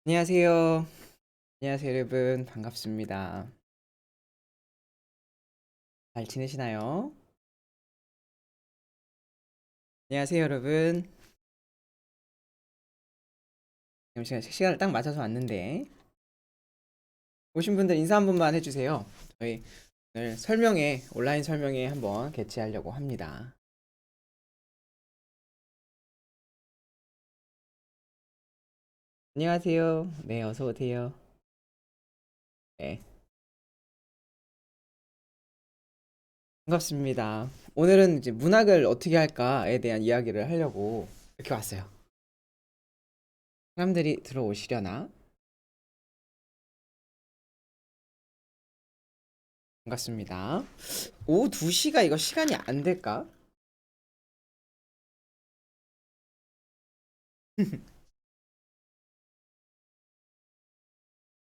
안녕하세요. 안녕하세요, 여러분. 반갑습니다. 잘 지내시나요? 안녕하세요, 여러분. 지금 시간을 딱 맞춰서 왔는데 오신 분들 인사 한 번만 해주세요. 저희 오늘 온라인 설명회 한번 개최하려고 합니다. 안녕하세요. 네, 어서 오세요. 네, 반갑습니다. 오늘은 이제 문학을 어떻게 할까에 대한 이야기를 하려고 이렇게 왔어요. 사람들이 들어오시려나? 반갑습니다. 오후 2시가 이거 시간이 안 될까?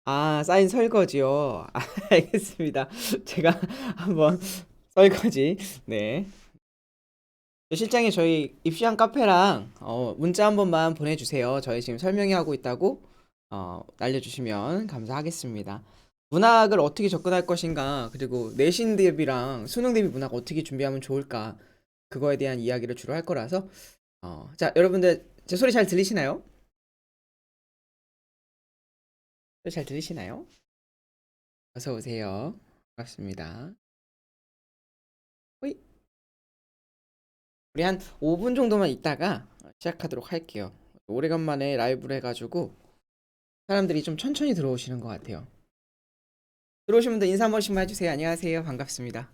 아, 사인 설거지요. 아, 알겠습니다. 제가 한번 설거지. 네. 실장님, 저희 입시한 카페랑 문자 한 번만 보내주세요. 저희 지금 설명회 하고 있다고 알려주시면 감사하겠습니다. 문학을 어떻게 접근할 것인가, 그리고 내신 대비랑 수능 대비 문학 어떻게 준비하면 좋을까, 그거에 대한 이야기를 주로 할 거라서 자, 여러분들 제 소리 잘 들리시나요? 소리 잘 들리시나요? 어서 오세요. 반갑습니다. 호이. 우리 한 5분 정도만 있다가 시작하도록 할게요. 오래간만에 라이브를 해가지고 사람들이 좀 천천히 들어오시는 것 같아요. 들어오신 분들 인사 한 번씩만 해주세요. 안녕하세요. 반갑습니다.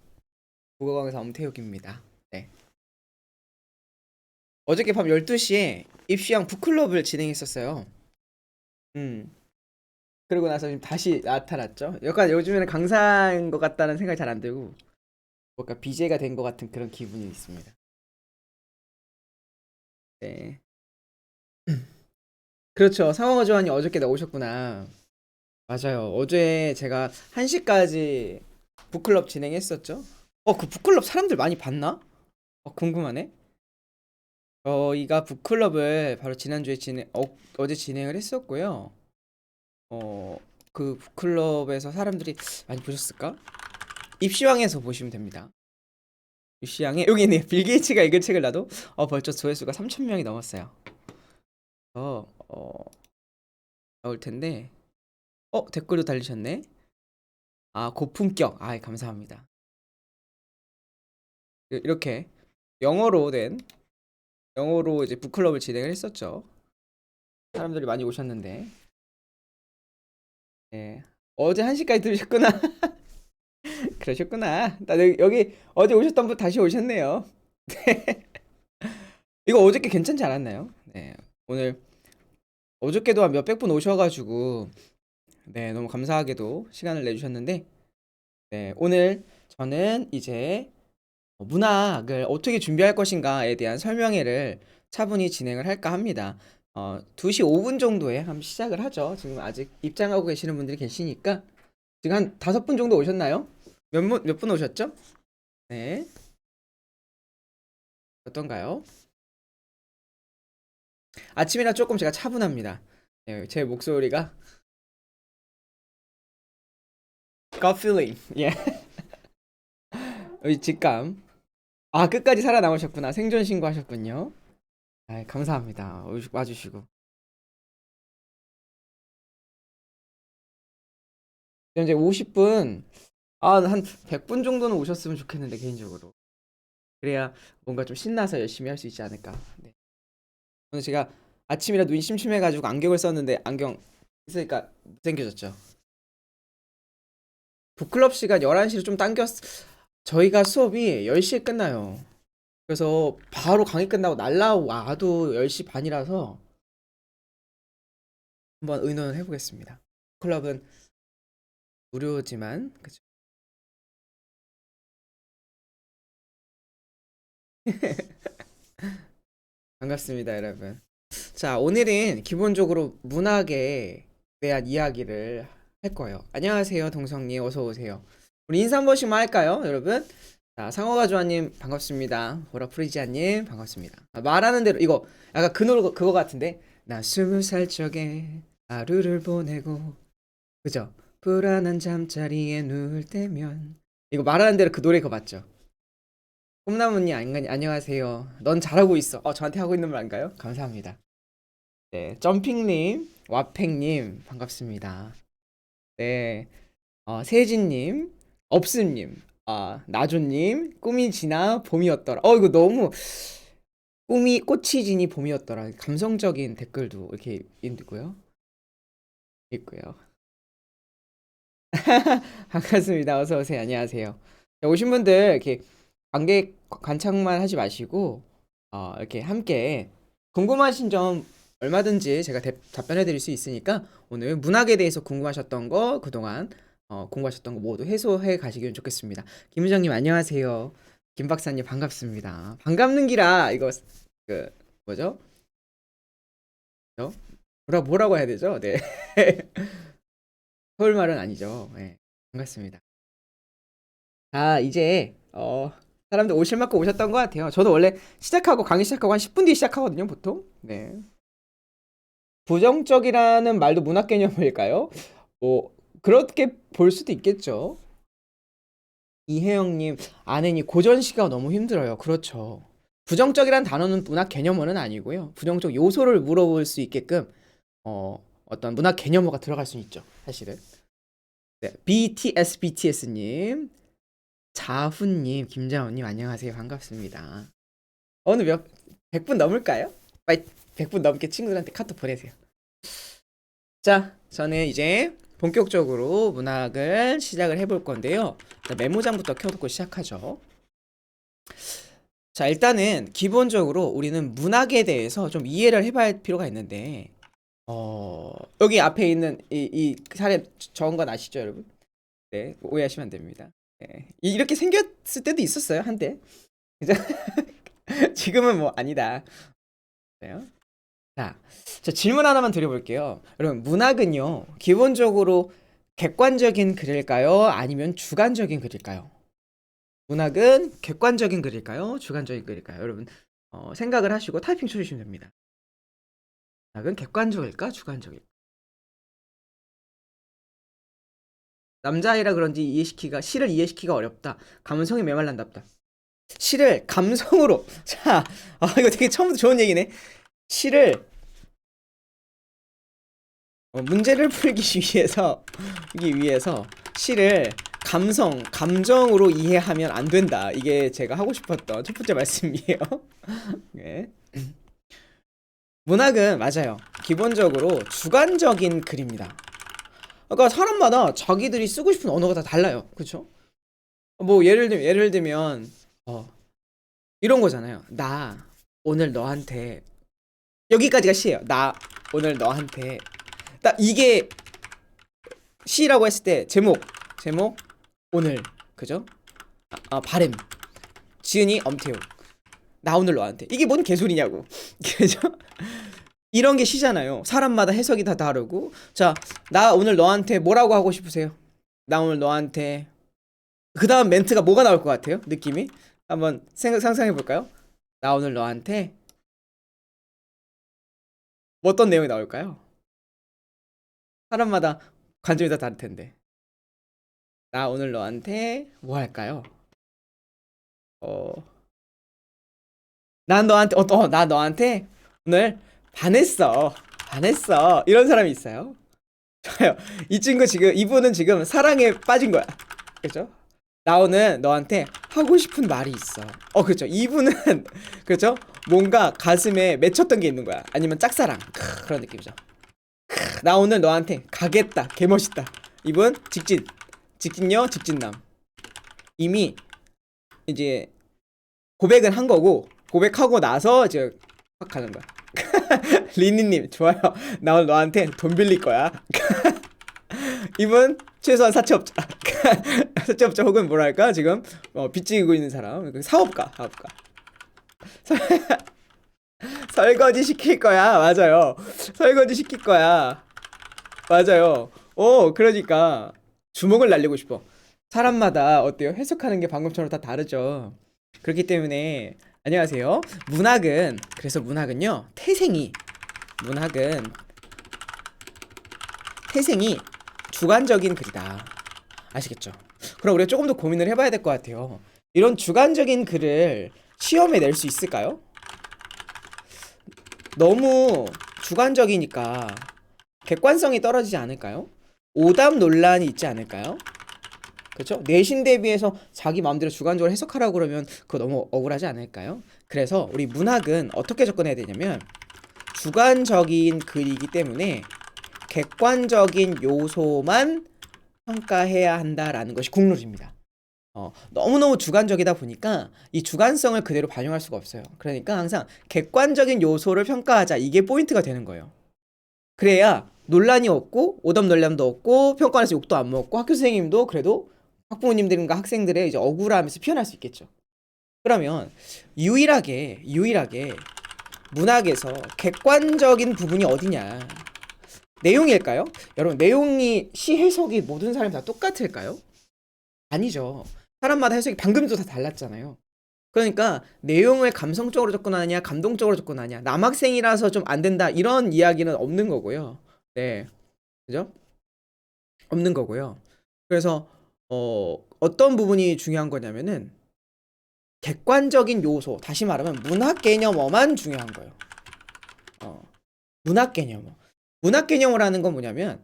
국어강사 엄태욱입니다. 네. 어저께 밤 12시에 입시왕 북클럽을 진행했었어요. 음. 그러고 나서 지금 다시 나타났죠. 약간 요즘에는 강사인 것 같다는 생각이 잘 안 들고 뭔가 BJ가 된 것 같은 그런 기분이 있습니다. 네. 그렇죠. 상황어 조안이 어저께 나오셨구나. 맞아요. 어제 제가 1시까지 북클럽 진행했었죠. 그 북클럽 사람들 많이 봤나? 궁금하네. 저희가 북클럽을 바로 지난주에 어제 진행을 했었고요. 어, 그 북클럽에서 사람들이 많이 보셨을까? 입시왕에서 보시면 됩니다. 입시왕에 여기 있네요. 빌 게이츠가 읽은 책을 놔도 벌써 조회수가 3,000명이 넘었어요. 나올 텐데. 댓글도 달리셨네. 아, 고품격. 아, 감사합니다. 이렇게 영어로 된 영어로 이제 북클럽을 진행을 했었죠. 사람들이 많이 오셨는데. 예. 어제 1시까지 들으셨구나. 그러셨구나. 여기 어제 오셨던 분 다시 오셨네요. 이거 어저께 괜찮지 않았나요? 네. 오늘 어저께도 한 몇백 분 오셔가지고 네, 너무 감사하게도 시간을 내주셨는데 네, 오늘 저는 이제 문학을 어떻게 준비할 것인가에 대한 설명회를 차분히 진행을 할까 합니다. 2시 5분 정도에 한번 시작을 하죠. 지금 아직 입장하고 계시는 분들이 계시니까 지금 한 5분 정도 오셨나요? 몇 분 오셨죠? 네. 어떤가요? 아침이라 조금 제가 차분합니다. 네, 제 목소리가 gut feeling. 예. 직감. 아, 끝까지 살아남으셨구나. 생존 신고하셨군요. 아, 감사합니다. 와주시고. 이제 50분, 한 100분 정도는 오셨으면 좋겠는데, 개인적으로. 그래야 뭔가 좀 신나서 열심히 할 수 있지 않을까. 네. 오늘 제가 아침이라 눈이 심심해가지고 안경을 썼는데, 안경 있으니까 못생겨졌죠. 북클럽 시간 11시로 좀 저희가 수업이 10시에 끝나요. 그래서 바로 강의 끝나고 날라와도 10시 반이라서 한번 의논을 해보겠습니다. 클럽은 무료지만, 그쵸? 반갑습니다, 여러분. 자, 오늘은 기본적으로 문학에 대한 이야기를 할 거예요. 안녕하세요, 동성님. 어서 오세요. 우리 인사 한 번씩만 할까요, 여러분? 자, 상어가주아님 반갑습니다. 보라프리지아님 반갑습니다. 말하는 대로 이거 약간 그거 같은데. 나 20살 적에 하루를 보내고 그죠? 불안한 잠자리에 누울 때면 이거 말하는 대로 그 노래 그거 맞죠? 꿈나무님 안녕하세요. 넌 잘하고 있어. 저한테 하고 있는 말 아닌가요? 감사합니다. 네, 점핑님, 와팽님 반갑습니다. 네, 세진님, 업스님, 나조님, 꿈이 지나 봄이었더라. 이거 너무 꿈이 꽃이 지니 봄이었더라. 감성적인 댓글도 이렇게 있고요. 있고요. 반갑습니다. 어서 오세요. 안녕하세요. 자, 오신 분들 이렇게 관객 관찰만 하지 마시고 이렇게 함께 궁금하신 점 얼마든지 제가 답변해 드릴 수 있으니까 오늘 문학에 대해서 궁금하셨던 거 그동안 공부하셨던 거 모두 해소해 가시기를 좋겠습니다. 김 부장님 안녕하세요. 김 박사님 반갑습니다. 반갑는 기라 이거 그 뭐죠? 어? 뭐라고 해야 되죠? 네. 서울 말은 아니죠. 네. 반갑습니다. 이제 사람들 오실 만큼 오셨던 것 같아요. 저도 원래 시작하고 강의 시작하고 한 10분 뒤에 시작하거든요, 보통. 네. 부정적이라는 말도 문학 개념일까요? 뭐 그렇게 볼 수도 있겠죠. 이혜영님, 아내니 고전 시가 너무 힘들어요. 그렇죠. 부정적이란 단어는 문학 개념어는 아니고요. 부정적 요소를 물어볼 수 있게끔 어떤 문학 개념어가 들어갈 수는 있죠, 사실은. 네, BTS님, 자훈님, 김자훈님 안녕하세요. 반갑습니다. 오늘 100분 넘을까요? 빨리 100분 넘게 친구들한테 카톡 보내세요. 자, 저는 이제 본격적으로 문학을 시작을 해볼 건데요. 메모장부터 켜놓고 시작하죠. 자, 일단은 기본적으로 우리는 문학에 대해서 좀 이해를 해봐야 할 필요가 있는데 여기 앞에 있는 이 사례 적은 건 아시죠, 여러분? 네, 오해하시면 안 됩니다. 네. 이렇게 생겼을 때도 있었어요, 한때. 그죠? 지금은 뭐 아니다. 그래요? 자, 질문 하나만 드려볼게요. 여러분, 문학은요, 기본적으로 객관적인 글일까요? 아니면 주관적인 글일까요? 문학은 객관적인 글일까요? 주관적인 글일까요? 여러분, 생각을 하시고 타이핑 쳐주시면 됩니다. 문학은 객관적일까? 주관적일까? 남자아이라 그런지 시를 이해시키기가 어렵다. 감성이 메말란답다. 시를 감성으로. 자, 이거 되게 처음부터 좋은 얘기네. 시를 문제를 풀기 위해서 시를 감정으로 이해하면 안 된다. 이게 제가 하고 싶었던 첫 번째 말씀이에요. 네. 문학은 맞아요. 기본적으로 주관적인 글입니다. 그러니까 사람마다 자기들이 쓰고 싶은 언어가 다 달라요. 그렇죠? 뭐 예를 들면 이런 거잖아요. 나 오늘 너한테 여기까지가 시예요. 나 오늘 너한테 딱 이게 시라고 했을 때 제목 오늘 그죠? 발음 지은이 엄태웅 나 오늘 너한테 이게 뭔 개소리냐고 그죠? 이런 게 시잖아요. 사람마다 해석이 다 다르고 자 나 오늘 너한테 뭐라고 하고 싶으세요? 나 오늘 너한테 그 다음 멘트가 뭐가 나올 것 같아요? 느낌이 한번 상상해 볼까요? 나 오늘 너한테 뭐 어떤 내용이 나올까요? 사람마다 관점이 다 다를 텐데 나 오늘 너한테 뭐 할까요? 난 너한테 나 너한테 오늘 반했어 이런 사람이 있어요. 좋아요. 이분은 지금 사랑에 빠진 거야. 그렇죠? 나 오늘 너한테 하고 싶은 말이 있어. 그렇죠. 이분은 그렇죠? 뭔가 가슴에 맺혔던 게 있는 거야. 아니면 짝사랑 그런 느낌이죠. 나 오늘 너한테 가겠다. 개멋있다. 이분 직진녀 직진남. 이미 이제 고백은 한 거고 고백하고 나서 이제 확 가는 거야. 리니님 좋아요. 나 오늘 너한테 돈 빌릴 거야. 이분 최소한 사채업자. 사채업자 혹은 뭐랄까 지금 빚지고 있는 사람. 사업가. 설거지 시킬 거야. 맞아요. 설거지 시킬 거야. 맞아요. 그러니까 주먹을 날리고 싶어. 사람마다 어때요? 해석하는 게 방금처럼 다 다르죠. 그렇기 때문에 안녕하세요. 그래서 문학은요. 문학은 태생이 주관적인 글이다. 아시겠죠? 그럼 우리가 조금 더 고민을 해봐야 될 것 같아요. 이런 주관적인 글을 시험에 낼 수 있을까요? 너무 주관적이니까 객관성이 떨어지지 않을까요? 오답 논란이 있지 않을까요? 그렇죠? 내신 대비해서 자기 마음대로 주관적으로 해석하라고 그러면 그거 너무 억울하지 않을까요? 그래서 우리 문학은 어떻게 접근해야 되냐면 주관적인 글이기 때문에 객관적인 요소만 평가해야 한다라는 것이 국룰입니다. 너무너무 주관적이다 보니까 이 주관성을 그대로 반영할 수가 없어요. 그러니까 항상 객관적인 요소를 평가하자. 이게 포인트가 되는 거예요. 그래야 논란이 없고 오답 논란도 없고 평가원에서 욕도 안 먹고 학교 선생님도 그래도 학부모님들과 학생들의 이제 억울함에서 피어날 수 있겠죠. 그러면 유일하게 문학에서 객관적인 부분이 어디냐? 내용일까요? 여러분, 내용이 시 해석이 모든 사람이 다 똑같을까요? 아니죠. 사람마다 해석이 방금도 다 달랐잖아요. 그러니까 내용을 감성적으로 접근하냐 감동적으로 접근하냐, 남학생이라서 좀 안 된다 이런 이야기는 없는 거고요. 네, 그죠? 없는 거고요. 그래서 어떤 부분이 중요한 거냐면은 객관적인 요소, 다시 말하면 문학 개념어만 중요한 거예요. 문학 개념어. 문학 개념어라는 건 뭐냐면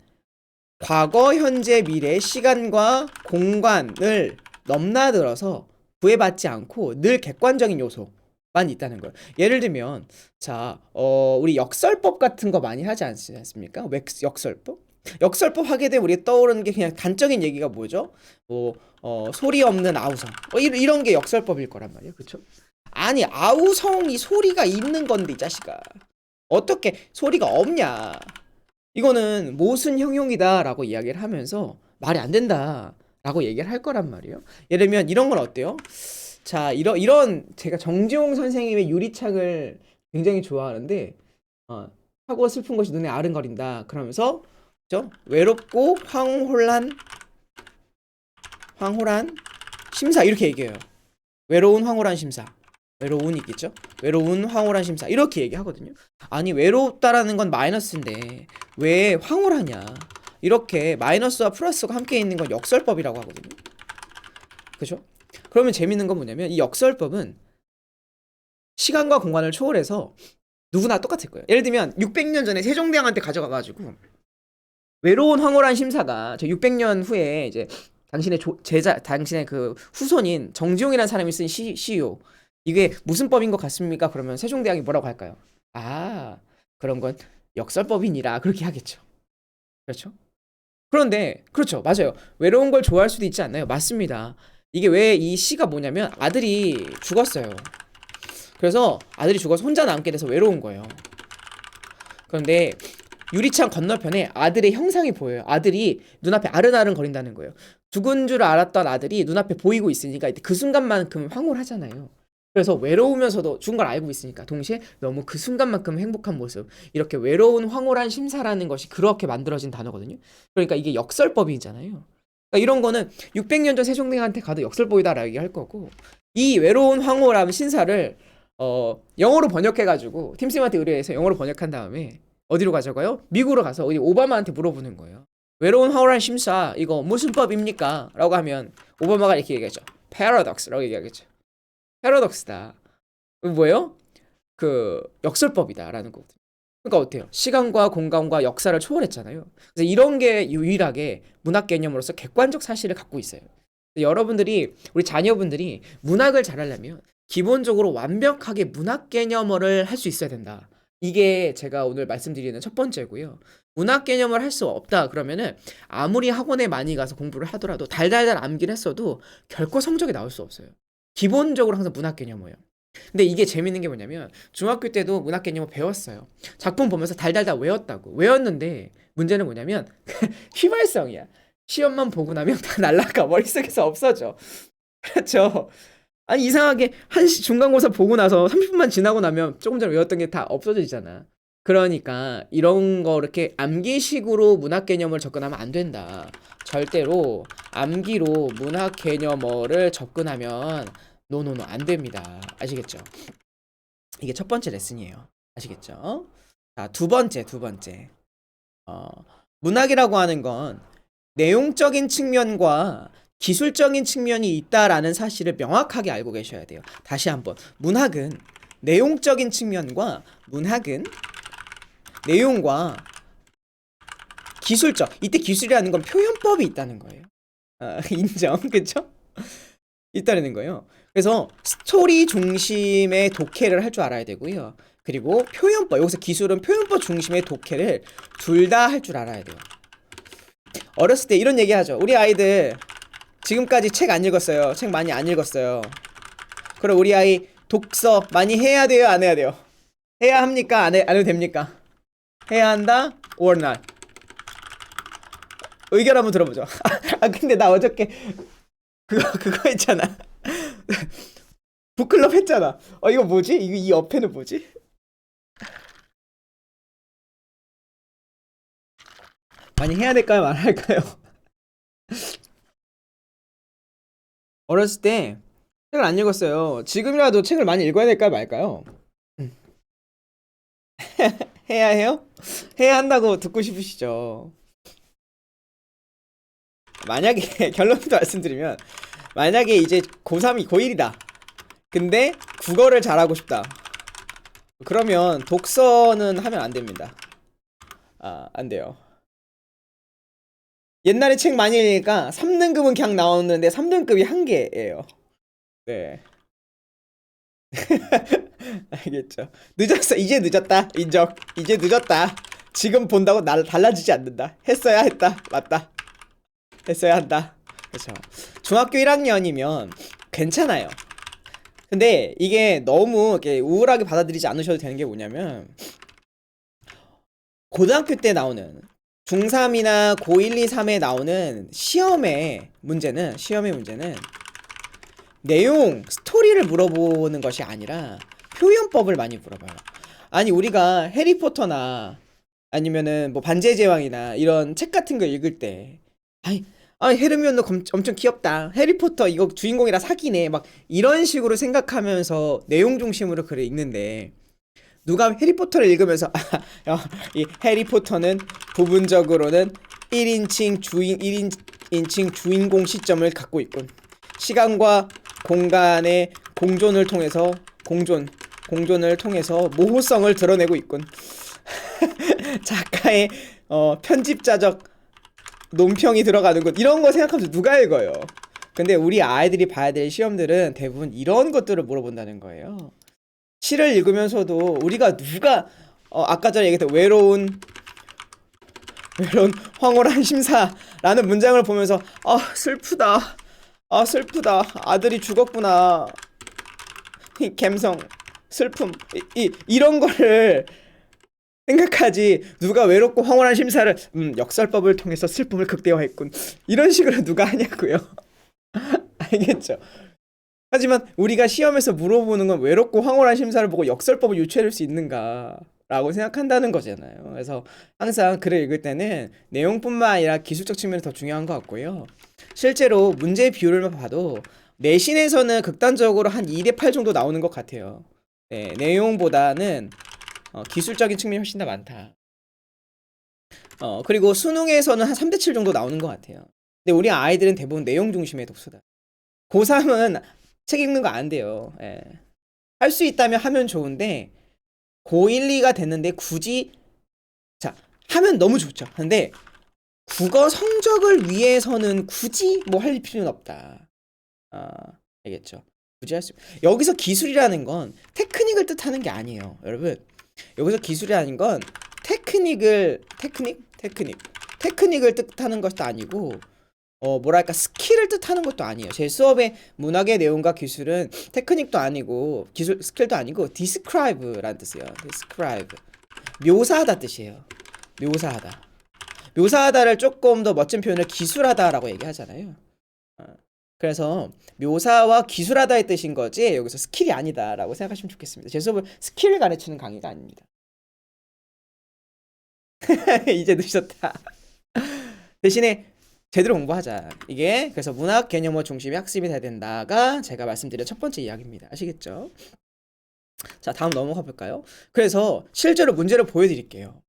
과거, 현재, 미래, 시간과 공간을 넘나들어서 구애받지 않고 늘 객관적인 요소만 있다는 거예요. 예를 들면 자, 우리 역설법 같은 거 많이 하지 않습니까? 역설법? 역설법 하게 되면 우리가 떠오르는 게 그냥 단적인 얘기가 뭐죠? 뭐 소리 없는 아우성. 이런 게 역설법일 거란 말이에요. 그렇죠? 아니, 아우성이 소리가 있는 건데 이 자식아. 어떻게 소리가 없냐? 이거는 모순 형용이다라고 이야기를 하면서 말이 안 된다라고 얘기를 할 거란 말이에요. 예를 들면 이런 건 어때요? 자, 이런 제가 정지용 선생님의 유리창을 굉장히 좋아하는데 하고 슬픈 것이 눈에 아른거린다. 그러면서 그죠? 외롭고 황홀한 심사 이렇게 얘기해요. 외로운 황홀한 심사. 외로운 있겠죠? 외로운 황홀한 심사 이렇게 얘기하거든요. 아니, 외롭다라는 건 마이너스인데 왜 황홀하냐? 이렇게 마이너스와 플러스가 함께 있는 건 역설법이라고 하거든요. 그죠? 그러면 재밌는 건 뭐냐면 이 역설법은 시간과 공간을 초월해서 누구나 똑같을 거예요. 예를 들면 600년 전에 세종대왕한테 가져가가지고 외로운 황홀한 심사가 저 600년 후에 이제 당신의 당신의 그 후손인 정지용이라는 사람이 쓴 시요. 이게 무슨 법인 것 같습니까? 그러면 세종대왕이 뭐라고 할까요? 아, 그런 건 역설법이니라 그렇게 하겠죠. 그렇죠? 그런데 그렇죠, 맞아요. 외로운 걸 좋아할 수도 있지 않나요? 맞습니다. 이게 왜 이 시가 뭐냐면 아들이 죽었어요. 그래서 아들이 죽어서 혼자 남게 돼서 외로운 거예요. 그런데 유리창 건너편에 아들의 형상이 보여요. 아들이 눈앞에 아른아른 거린다는 거예요. 죽은 줄 알았던 아들이 눈앞에 보이고 있으니까 그 순간만큼 황홀하잖아요. 그래서 외로우면서도 죽은 걸 알고 있으니까 동시에 너무 그 순간만큼 행복한 모습, 이렇게 외로운 황홀한 심사라는 것이 그렇게 만들어진 단어거든요. 그러니까 이게 역설법이잖아요. 그러니까 이런 거는 600년 전 세종대왕한테 가도 역설법이다라고 얘기할 거고, 이 외로운 황홀함 신사를 영어로 번역해가지고 팀쌤한테 의뢰해서 영어로 번역한 다음에 어디로 가져가요? 미국으로 가서 우리 오바마한테 물어보는 거예요. 외로운 황홀한 심사 이거 무슨 법입니까? 라고 하면 오바마가 이렇게 얘기하죠. paradox라고 얘기하겠죠. 패러독스다. 뭐예요? 그 역설법이다라는 거거든요. 그러니까 어때요? 시간과 공간과 역사를 초월했잖아요. 그래서 이런 게 유일하게 문학 개념으로서 객관적 사실을 갖고 있어요. 여러분들이, 우리 자녀분들이 문학을 잘하려면 기본적으로 완벽하게 문학 개념어를 할 수 있어야 된다. 이게 제가 오늘 말씀드리는 첫 번째고요. 문학 개념을 할 수 없다 그러면은 아무리 학원에 많이 가서 공부를 하더라도 달달달 암기를 했어도 결코 성적이 나올 수 없어요. 기본적으로 항상 문학 개념어예요. 근데 이게 재밌는 게 뭐냐면 중학교 때도 문학 개념을 배웠어요. 작품 보면서 달달달 외웠다고. 외웠는데 문제는 뭐냐면 휘발성이야. 시험만 보고 나면 다 날라가. 머릿속에서 없어져. 그렇죠. 아니, 이상하게 중간고사 보고 나서 30분만 지나고 나면 조금 전에 외웠던 게 다 없어지잖아. 그러니까 이런 거 이렇게 암기식으로 문학 개념을 접근하면 안 된다. 절대로 암기로 문학 개념어를 접근하면 노노노 안 됩니다. 아시겠죠? 이게 첫 번째 레슨이에요. 아시겠죠? 자, 두 번째. 문학이라고 하는 건 내용적인 측면과 기술적인 측면이 있다라는 사실을 명확하게 알고 계셔야 돼요. 다시 한번. 문학은 내용적인 측면과 문학은 내용과 기술적. 이때 기술이라는 건 표현법이 있다는 거예요. 인정. 그쵸? 있다는 거예요. 그래서 스토리 중심의 독해를 할 줄 알아야 되고요. 그리고 표현법. 여기서 기술은 표현법 중심의 독해를 둘 다 할 줄 알아야 돼요. 어렸을 때 이런 얘기 하죠. 우리 아이들 지금까지 책 안 읽었어요. 책 많이 안 읽었어요. 그럼 우리 아이 독서 많이 해야 돼요? 안 해야 돼요? 해야 합니까? 안 해도 됩니까? 해야 한다? or not? 의견 한번 들어보죠. 근데 나 어저께 그거 했잖아. 북클럽 했잖아. 이거 뭐지? 이 옆에는 뭐지? 많이 해야 될까요? 말할까요? 어렸을 때 책을 안 읽었어요. 지금이라도 책을 많이 읽어야 될까요? 말까요? 해야 해요? 해야 한다고 듣고 싶으시죠? 만약에 결론도 말씀드리면 만약에 이제 고3이 고1이다. 근데 국어를 잘하고 싶다. 그러면 독서는 하면 안 됩니다. 안 돼요. 옛날에 책 많이 읽으니까 3등급은 그냥 나오는데 3등급이 한 개예요. 네. 알겠죠. 늦었어. 이제 늦었다. 인정. 이제 늦었다. 지금 본다고 날 달라지지 않는다. 했어야 했다. 맞다. 했어야 한다. 그렇죠. 중학교 1학년이면 괜찮아요. 근데 이게 너무 이렇게 우울하게 받아들이지 않으셔도 되는 게 뭐냐면 고등학교 때 나오는 중3이나 고1, 2, 3에 나오는 시험의 문제는 내용, 스토리를 물어보는 것이 아니라 표현법을 많이 물어봐요. 아니 우리가 해리포터나 아니면은 뭐 반지의 제왕이나 이런 책 같은 거 읽을 때 헤르미온도 엄청 귀엽다. 해리포터 이거 주인공이라 사귀네. 막 이런 식으로 생각하면서 내용 중심으로 글을 읽는데 누가 해리포터를 읽으면서 이 해리포터는 부분적으로는 1인칭 주인공 시점을 갖고 있군. 시간과 공간의 공존을 통해서 공존을 통해서 모호성을 드러내고 있군. 작가의 편집자적 논평이 들어가는군. 이런 거 생각하면서 누가 읽어요? 근데 우리 아이들이 봐야 될 시험들은 대부분 이런 것들을 물어본다는 거예요. 시를 읽으면서도 우리가 누가 아까 전에 얘기했던 외로운 황홀한 심사라는 문장을 보면서 슬프다. 슬프다. 아들이 죽었구나. 이 감성, 슬픔, 이런 거를 생각하지. 누가 외롭고 황홀한 심사를 역설법을 통해서 슬픔을 극대화했군. 이런 식으로 누가 하냐고요. 알겠죠? 하지만 우리가 시험에서 물어보는 건 외롭고 황홀한 심사를 보고 역설법을 유추해낼 수 있는가 라고 생각한다는 거잖아요. 그래서 항상 글을 읽을 때는 내용뿐만 아니라 기술적 측면이 더 중요한 것 같고요. 실제로 문제 비율을 봐도 내신에서는 극단적으로 한 2대8 정도 나오는 것 같아요. 네, 내용보다는 기술적인 측면이 훨씬 더 많다. 그리고 수능에서는 한 3대7 정도 나오는 것 같아요. 근데 우리 아이들은 대부분 내용 중심의 독서다. 고3은 책 읽는 거 안 돼요. 예. 할 수 있다면 하면 좋은데 고1, 2가 됐는데 굳이 하면 너무 좋죠. 근데 국어 성적을 위해서는 굳이 뭐 할 필요는 없다. 알겠죠? 굳이 할 수. 여기서 기술이라는 건 테크닉을 뜻하는 게 아니에요, 여러분. 여기서 기술이라는 건 테크닉을 뜻하는 것도 아니고 뭐랄까 스킬을 뜻하는 것도 아니에요. 제 수업의 문학의 내용과 기술은 테크닉도 아니고 스킬도 아니고 describe라는 뜻이에요. describe 묘사하다 뜻이에요. 묘사하다를 조금 더 멋진 표현을 기술하다라고 얘기하잖아요. 그래서 묘사와 기술하다의 뜻인 거지 여기서 스킬이 아니다라고 생각하시면 좋겠습니다. 제 수업은 스킬을 가르치는 강의가 아닙니다. 이제 늦었다. 대신에 제대로 공부하자. 이게 그래서 문학 개념어 중심의 학습이 돼야 된다가 제가 말씀드린 첫 번째 이야기입니다. 아시겠죠? 자, 다음 넘어가 볼까요? 그래서 실제로 문제를 보여드릴게요.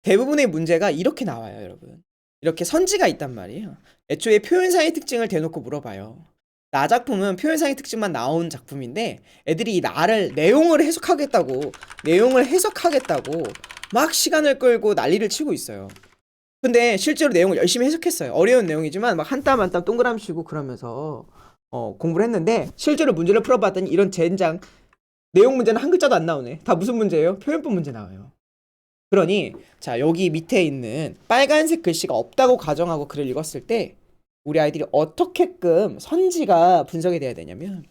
대부분의 문제가 이렇게 나와요, 여러분. 이렇게 선지가 있단 말이에요. 애초에 표현상의 특징을 대놓고 물어봐요. 나 작품은 표현상의 특징만 나온 작품인데 애들이 이 나를 내용을 해석하겠다고 막 시간을 끌고 난리를 치고 있어요. 근데 실제로 내용을 열심히 해석했어요. 어려운 내용이지만 막 한 땀 한 땀 동그라미 치고 그러면서 공부를 했는데 실제로 문제를 풀어봤더니 이런 젠장 내용 문제는 한 글자도 안 나오네. 다 무슨 문제예요? 표현법 문제 나와요. 그러니 자 여기 밑에 있는 빨간색 글씨가 없다고 가정하고 글을 읽었을 때 우리 아이들이 어떻게끔 선지가 분석이 돼야 되냐면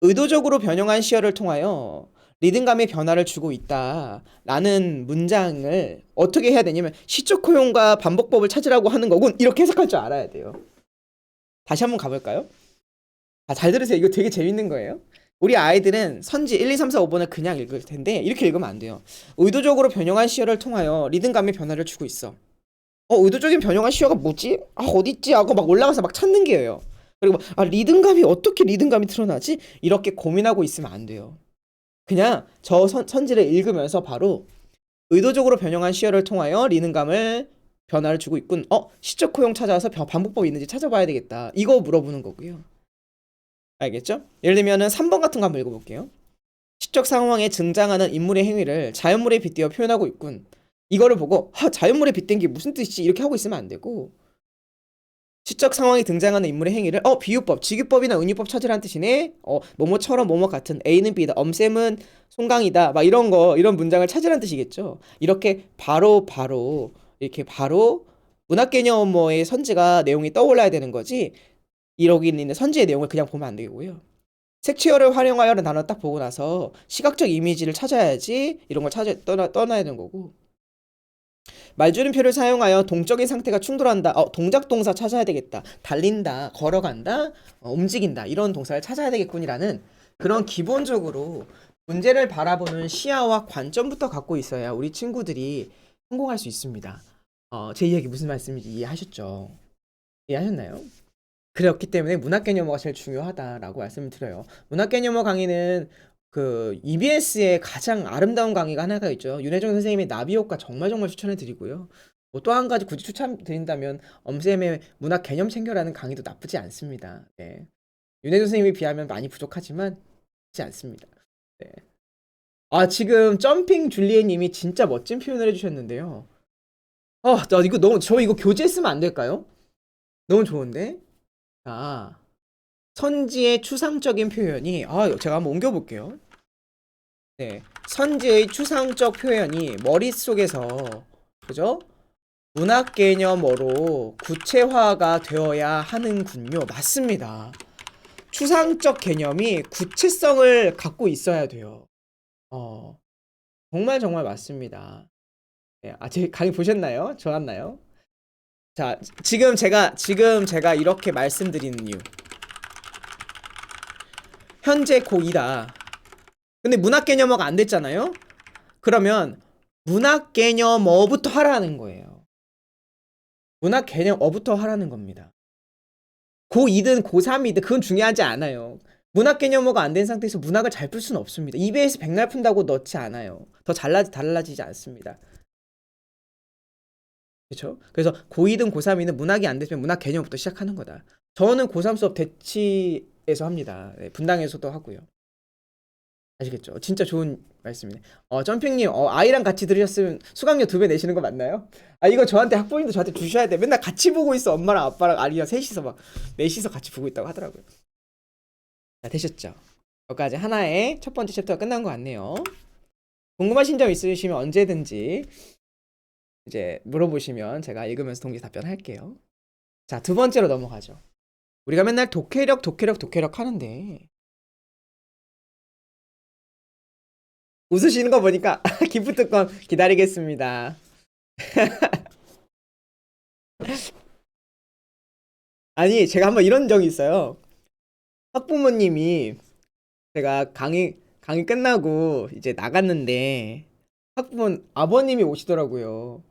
의도적으로 변형한 시어를 통하여 리듬감의 변화를 주고 있다라는 문장을 어떻게 해야 되냐면 시적 효용과 반복법을 찾으라고 하는 거군 이렇게 해석할 줄 알아야 돼요. 다시 한번 가볼까요? 잘 들으세요. 이거 되게 재밌는 거예요. 우리 아이들은 선지 1, 2, 3, 4, 5번을 그냥 읽을 텐데 이렇게 읽으면 안 돼요. 의도적으로 변형한 시어를 통하여 리듬감의 변화를 주고 있어. 의도적인 변형한 시어가 뭐지? 어딨지? 하고 막 올라가서 막 찾는 게예요. 그리고 리듬감이 어떻게 리듬감이 드러나지? 이렇게 고민하고 있으면 안 돼요. 그냥 저 선지를 읽으면서 바로 의도적으로 변형한 시어를 통하여 리듬감을 변화를 주고 있군. 시적 효용 찾아서 반복법이 있는지 찾아봐야 되겠다. 이거 물어보는 거고요. 알겠죠? 예를 들면은 3번 같은 거 한번 읽어볼게요. 시적 상황에 등장하는 인물의 행위를 자연물에 빗대어 표현하고 있군. 이거를 보고 자연물에 빗댄 게 무슨 뜻이지? 이렇게 하고 있으면 안 되고 시적 상황에 등장하는 인물의 행위를 비유법, 직유법이나 은유법 찾으라는 뜻이네. 뭐뭐처럼 뭐뭐 같은 A는 B다. 엄쌤은 송강이다. 막 이런 문장을 찾으라는 뜻이겠죠. 이렇게 바로 이렇게 바로 문학 개념어의 선지가 내용이 떠올라야 되는 거지. 여기 있는 선지의 내용을 그냥 보면 안 되고요. 색채어를 활용하여라는 단어 딱 보고 나서 시각적 이미지를 찾아야지 이런 걸 떠나야 되는 거고 말줄임표를 사용하여 동적인 상태가 충돌한다. 동작 동사 찾아야 되겠다. 달린다, 걸어간다, 움직인다 이런 동사를 찾아야 되겠군이라는 그런 기본적으로 문제를 바라보는 시야와 관점부터 갖고 있어야 우리 친구들이 성공할 수 있습니다. 제 이야기 무슨 말씀인지 이해하셨죠? 이해하셨나요? 그렇기 때문에 문학 개념어가 제일 중요하다라고 말씀을 드려요. 문학 개념어 강의는 그 EBS의 가장 아름다운 강의가 하나가 있죠. 윤혜정 선생님의 나비효과 정말 추천해 드리고요. 뭐 또 한 가지 굳이 추천드린다면 엄쌤의 문학 개념 챙겨라는 강의도 나쁘지 않습니다. 네. 윤혜정 선생님에 비하면 많이 부족하지만 나쁘지 않습니다. 네. 지금 점핑 줄리엣 님이 진짜 멋진 표현을 해주셨는데요. 저 이거 교재했으면 안 될까요? 너무 좋은데? 자, 선지의 추상적인 표현이 제가 한번 옮겨볼게요. 네, 선지의 추상적 표현이 머릿속에서 그죠? 문학 개념어로 구체화가 되어야 하는군요. 맞습니다. 추상적 개념이 구체성을 갖고 있어야 돼요. 정말 맞습니다. 네, 제 강의 보셨나요? 좋았나요? 자, 지금 제가 이렇게 말씀드리는 이유. 현재 고2다. 근데 문학 개념어가 안 됐잖아요? 그러면 문학 개념어부터 하라는 거예요. 문학 개념어부터 하라는 겁니다. 고2든 고3이든 그건 중요하지 않아요. 문학 개념어가 안 된 상태에서 문학을 잘 풀 수는 없습니다. EBS 백날 푼다고 넣지 않아요. 더 달라지지 않습니다. 그렇죠? 그래서 고2든 고3이든 문학이 안 됐으면 문학 개념부터 시작하는 거다. 저는 고3 수업 대치에서 합니다. 네, 분당에서도 하고요. 아시겠죠? 진짜 좋은 말씀이네. 점핑님, 아이랑 같이 들으셨으면 수강료 2배 내시는 거 맞나요? 이거 저한테 학부모님도 저한테 주셔야 돼. 맨날 같이 보고 있어. 엄마랑 아빠랑 아리랑 넷이서 같이 보고 있다고 하더라고요. 자, 되셨죠? 여기까지 하나의 첫 번째 챕터가 끝난 것 같네요. 궁금하신 점 있으시면 언제든지 이제 물어보시면 제가 읽으면서 동기 답변할게요. 자, 두 번째로 넘어가죠. 우리가 맨날 독해력 하는데 웃으시는 거 보니까 기프트콘 기다리겠습니다. 아니, 제가 한번 이런 적이 있어요. 학부모님이 제가 강의 끝나고 이제 나갔는데 아버님이 오시더라고요.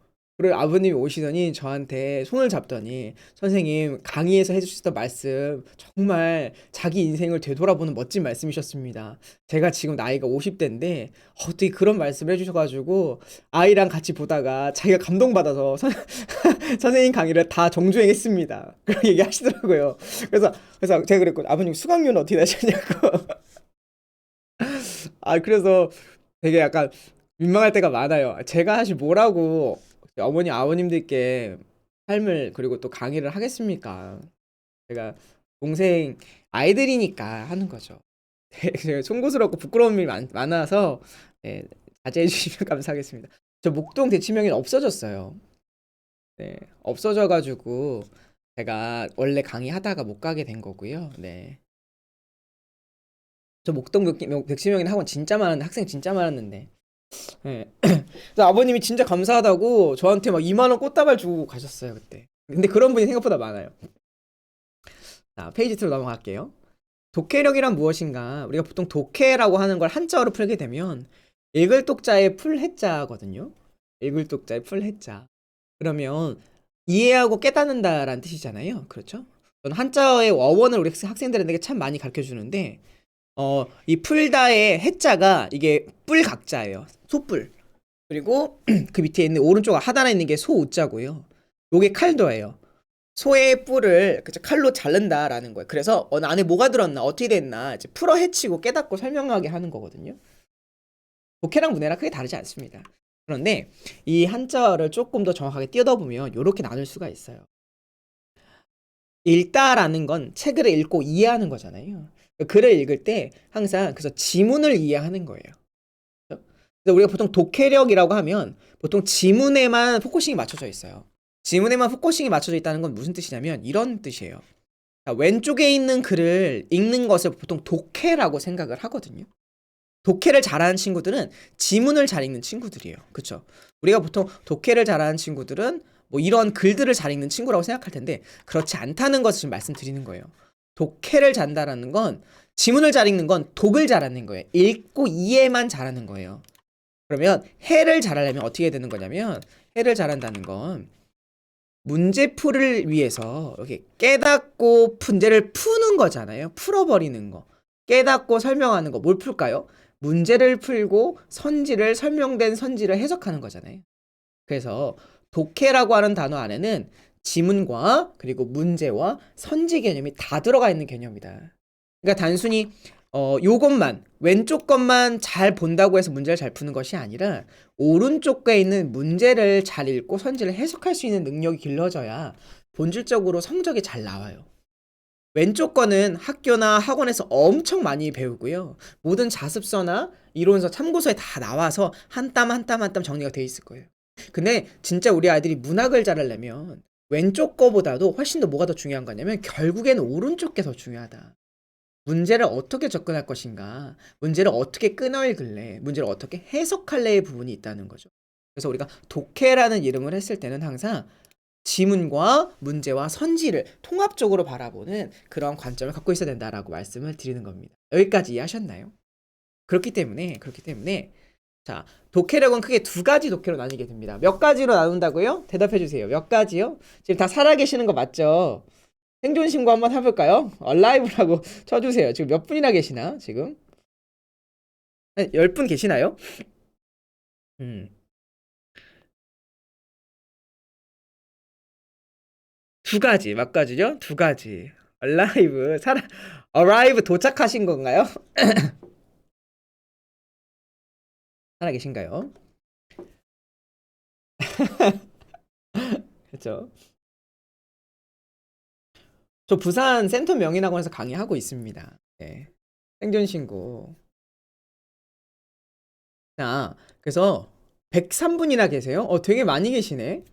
그리고 아버님이 오시더니 저한테 손을 잡더니 선생님 강의에서 해주셨던 말씀 정말 자기 인생을 되돌아보는 멋진 말씀이셨습니다. 제가 지금 나이가 50대인데 어떻게 그런 말씀을 해주셔가지고 아이랑 같이 보다가 자기가 감동받아서 선생님 강의를 다 정주행했습니다. 그런 얘기 하시더라고요. 그래서 제가 그랬고 아버님 수강료는 어떻게 되셨냐고. 그래서 되게 약간 민망할 때가 많아요. 제가 사실 뭐라고 어머니 아버님들께 삶을 그리고 또 강의를 하겠습니까? 제가 동생 아이들이니까 하는 거죠. 제가 송구스럽고 부끄러운 일이 많아서 네, 자제해 주시면 감사하겠습니다. 저 목동 대치명인 없어졌어요. 네, 없어져가지고 제가 원래 강의하다가 못 가게 된 거고요. 네. 저 목동 백치명인 학원 진짜 많은데 학생 진짜 많았는데 네. 그래서 아버님이 진짜 감사하다고 저한테 막 2만 원 꽃다발 주고 가셨어요 그때. 근데 그런 분이 생각보다 많아요. 자, 페이지 2로 넘어갈게요. 독해력이란 무엇인가? 우리가 보통 독해라고 하는 걸 한자어로 풀게 되면 읽을 독자의 풀해자거든요. 읽을 독자의 풀해자. 그러면 이해하고 깨닫는다라는 뜻이잖아요. 그렇죠? 저는 한자어의 어원을 우리 학생들에게 참 많이 가르쳐 주는데 이 풀다의 해자가 이게 뿔각자예요. 소뿔. 그리고 그 밑에 있는 오른쪽 하단에 있는 게 소우자고요. 요게 칼도예요. 소의 뿔을 칼로 자른다라는 거예요. 그래서 안에 뭐가 들었나 어떻게 됐나 이제 풀어 헤치고 깨닫고 설명하게 하는 거거든요. 독해랑 문해랑 크게 다르지 않습니다. 그런데 이 한자어를 조금 더 정확하게 띄어보면 이렇게 나눌 수가 있어요. 읽다라는 건 책을 읽고 이해하는 거잖아요. 글을 읽을 때 항상 그래서 지문을 이해하는 거예요. 그래서 우리가 보통 독해력이라고 하면 보통 지문에만 포커싱이 맞춰져 있어요. 지문에만 포커싱이 맞춰져 있다는 건 무슨 뜻이냐면 이런 뜻이에요. 자, 왼쪽에 있는 글을 읽는 것을 보통 독해라고 생각을 하거든요. 독해를 잘하는 친구들은 지문을 잘 읽는 친구들이에요. 그렇죠? 우리가 보통 독해를 잘하는 친구들은 뭐 이런 글들을 잘 읽는 친구라고 생각할 텐데 그렇지 않다는 것을 좀 말씀드리는 거예요. 독해를 잘한다는 건 지문을 잘 읽는 건 독을 잘하는 거예요. 읽고 이해만 잘하는 거예요. 그러면 해를 잘하려면 어떻게 되는 거냐면 해를 잘한다는 건 문제풀을 위해서 이렇게 깨닫고 문제를 푸는 거잖아요. 풀어버리는 거. 깨닫고 설명하는 거. 뭘 풀까요? 문제를 풀고 선지를 설명된 선지를 해석하는 거잖아요. 그래서 독해라고 하는 단어 안에는 지문과 그리고 문제와 선지 개념이 다 들어가 있는 개념이다. 그러니까 단순히 요것만 왼쪽 것만 잘 본다고 해서 문제를 잘 푸는 것이 아니라 오른쪽에 있는 문제를 잘 읽고 선지를 해석할 수 있는 능력이 길러져야 본질적으로 성적이 잘 나와요. 왼쪽 거는 학교나 학원에서 엄청 많이 배우고요. 모든 자습서나 이론서 참고서에 다 나와서 한 땀 한 땀 한 땀 정리가 돼 있을 거예요. 근데 진짜 우리 아이들이 문학을 잘하려면 왼쪽 거보다도 훨씬 더 뭐가 더 중요한 거냐면 결국에는 오른쪽 게 더 중요하다. 문제를 어떻게 접근할 것인가, 문제를 어떻게 끊어읽을래, 문제를 어떻게 해석할래의 부분이 있다는 거죠. 그래서 우리가 독해라는 이름을 했을 때는 항상 지문과 문제와 선지를 통합적으로 바라보는 그런 관점을 갖고 있어야 된다라고 말씀을 드리는 겁니다. 여기까지 이해하셨나요? 그렇기 때문에 자, 독해력은 크게 두 가지 독해로 나뉘게 됩니다. 몇 가지로 나눈다고요? 대답해 주세요. 몇 가지요? 지금 다 살아계시는 거 맞죠? 생존 신고 한번 해볼까요? 얼라이브라고 쳐주세요. 지금 몇 분이나 계시나? 지금? 10분 계시나요? 두 가지, 몇 가지죠? 두 가지. 얼라이브, 어라이브 도착하신 건가요? 살아 계신가요? 그렇죠. 저 부산 센터 명인학원에서 강의하고 있습니다. 네. 생존 신고. 자, 그래서 103분이나 계세요? 되게 많이 계시네.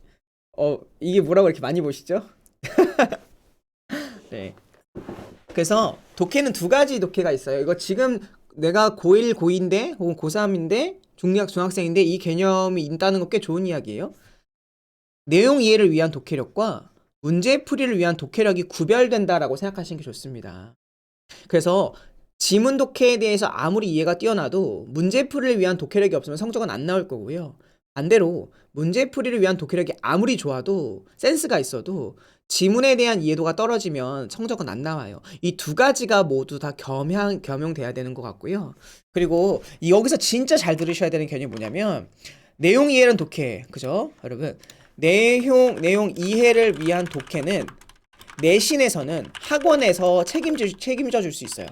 이게 뭐라고 이렇게 많이 보시죠? 네. 그래서 독해는 두 가지 독해가 있어요. 이거 지금 내가 고1, 고2인데 혹은 고3인데 중학생인데 이 개념이 있다는 거 꽤 좋은 이야기예요. 내용 이해를 위한 독해력과 문제풀이를 위한 독해력이 구별된다라고 생각하시는 게 좋습니다. 그래서 지문 독해에 대해서 아무리 이해가 뛰어나도 문제풀이를 위한 독해력이 없으면 성적은 안 나올 거고요. 반대로 문제풀이를 위한 독해력이 아무리 좋아도 센스가 있어도 지문에 대한 이해도가 떨어지면 성적은 안 나와요. 이 두 가지가 모두 다 겸용돼야 되는 것 같고요. 그리고 여기서 진짜 잘 들으셔야 되는 개념이 뭐냐면 내용 이해는 독해, 그죠? 여러분 내용 이해를 위한 독해는 내신에서는 학원에서 책임져 줄 수 있어요.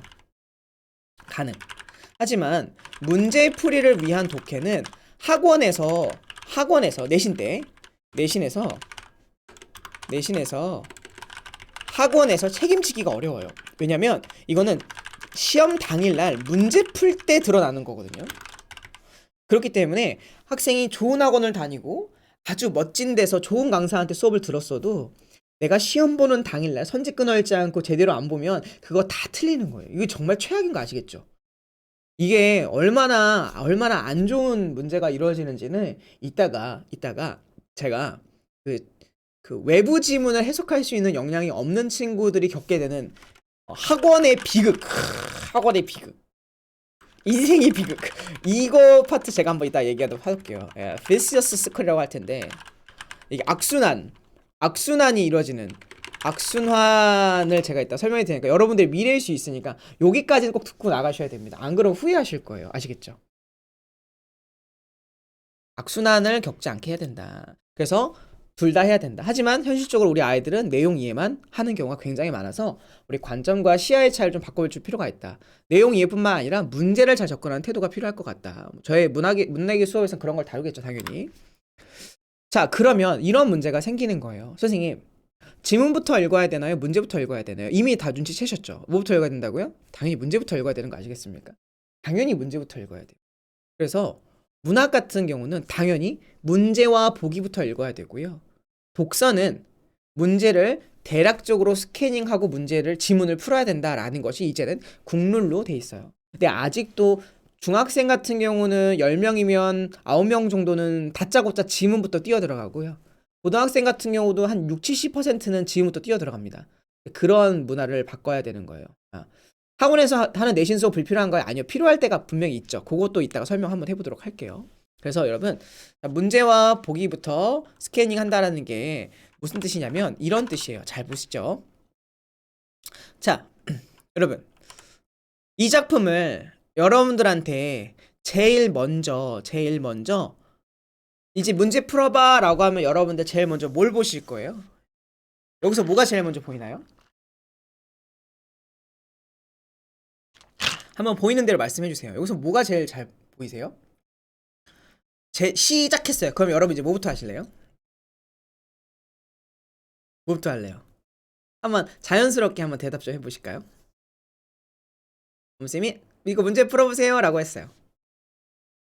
가능. 하지만 문제풀이를 위한 독해는 학원에서 내신에서 학원에서 책임지기가 어려워요. 왜냐면 이거는 시험 당일날 문제 풀 때 드러나는 거거든요. 그렇기 때문에 학생이 좋은 학원을 다니고 아주 멋진 데서 좋은 강사한테 수업을 들었어도 내가 시험 보는 당일날 선지 끊어있지 않고 제대로 안 보면 그거 다 틀리는 거예요. 이게 정말 최악인 거 아시겠죠? 이게 얼마나 안 좋은 문제가 이루어지는지는 이따가 제가 그 외부 지문을 해석할 수 있는 역량이 없는 친구들이 겪게 되는 학원의 비극, 인생의 비극, 이거 파트 제가 한번 이따 얘기하도록 할게요. 비시어스 스쿨이라고 할 텐데 이게 악순환이 이루어지는 악순환을 제가 이따 설명해 드리니까 여러분들이 미래일 수 있으니까 여기까지는 꼭 듣고 나가셔야 됩니다. 안 그러면 후회하실 거예요. 아시겠죠? 악순환을 겪지 않게 해야 된다. 그래서 둘 다 해야 된다. 하지만 현실적으로 우리 아이들은 내용 이해만 하는 경우가 굉장히 많아서 우리 관점과 시야의 차이를 좀 바꿔줄 필요가 있다. 내용 이해뿐만 아니라 문제를 잘 접근하는 태도가 필요할 것 같다. 저의 문학의 수업에서는 그런 걸 다루겠죠, 당연히. 자, 그러면 이런 문제가 생기는 거예요. 선생님, 지문부터 읽어야 되나요? 문제부터 읽어야 되나요? 이미 다 눈치채셨죠? 뭐부터 읽어야 된다고요? 당연히 문제부터 읽어야 되는 거 아시겠습니까? 당연히 문제부터 읽어야 돼요. 그래서 문학 같은 경우는 당연히 문제와 보기부터 읽어야 되고요. 독서는 문제를 대략적으로 스캐닝하고 지문을 풀어야 된다라는 것이 이제는 국룰로 돼 있어요. 근데 아직도 중학생 같은 경우는 10명이면 9명 정도는 다짜고짜 지문부터 뛰어 들어가고요. 고등학생 같은 경우도 한 60, 70%는 지금부터 뛰어 들어갑니다. 그런 문화를 바꿔야 되는 거예요. 학원에서 하는 내신 수업 불필요한 거예요? 아니요. 필요할 때가 분명히 있죠. 그것도 이따가 설명 한번 해보도록 할게요. 그래서 여러분, 문제와 보기부터 스캐닝 한다라는 게 무슨 뜻이냐면 이런 뜻이에요. 잘 보시죠. 자, 여러분, 이 작품을 여러분들한테 제일 먼저 이제 문제 풀어봐 라고 하면 여러분들 제일 먼저 뭘 보실 거예요? 여기서 뭐가 제일 먼저 보이나요? 한번 보이는 대로 말씀해 주세요. 여기서 뭐가 제일 잘 보이세요? 시작했어요. 그럼 여러분 이제 뭐부터 하실래요? 뭐부터 할래요? 한번 자연스럽게 한번 대답 좀 해보실까요? 쌤이 이거 문제 풀어보세요 라고 했어요.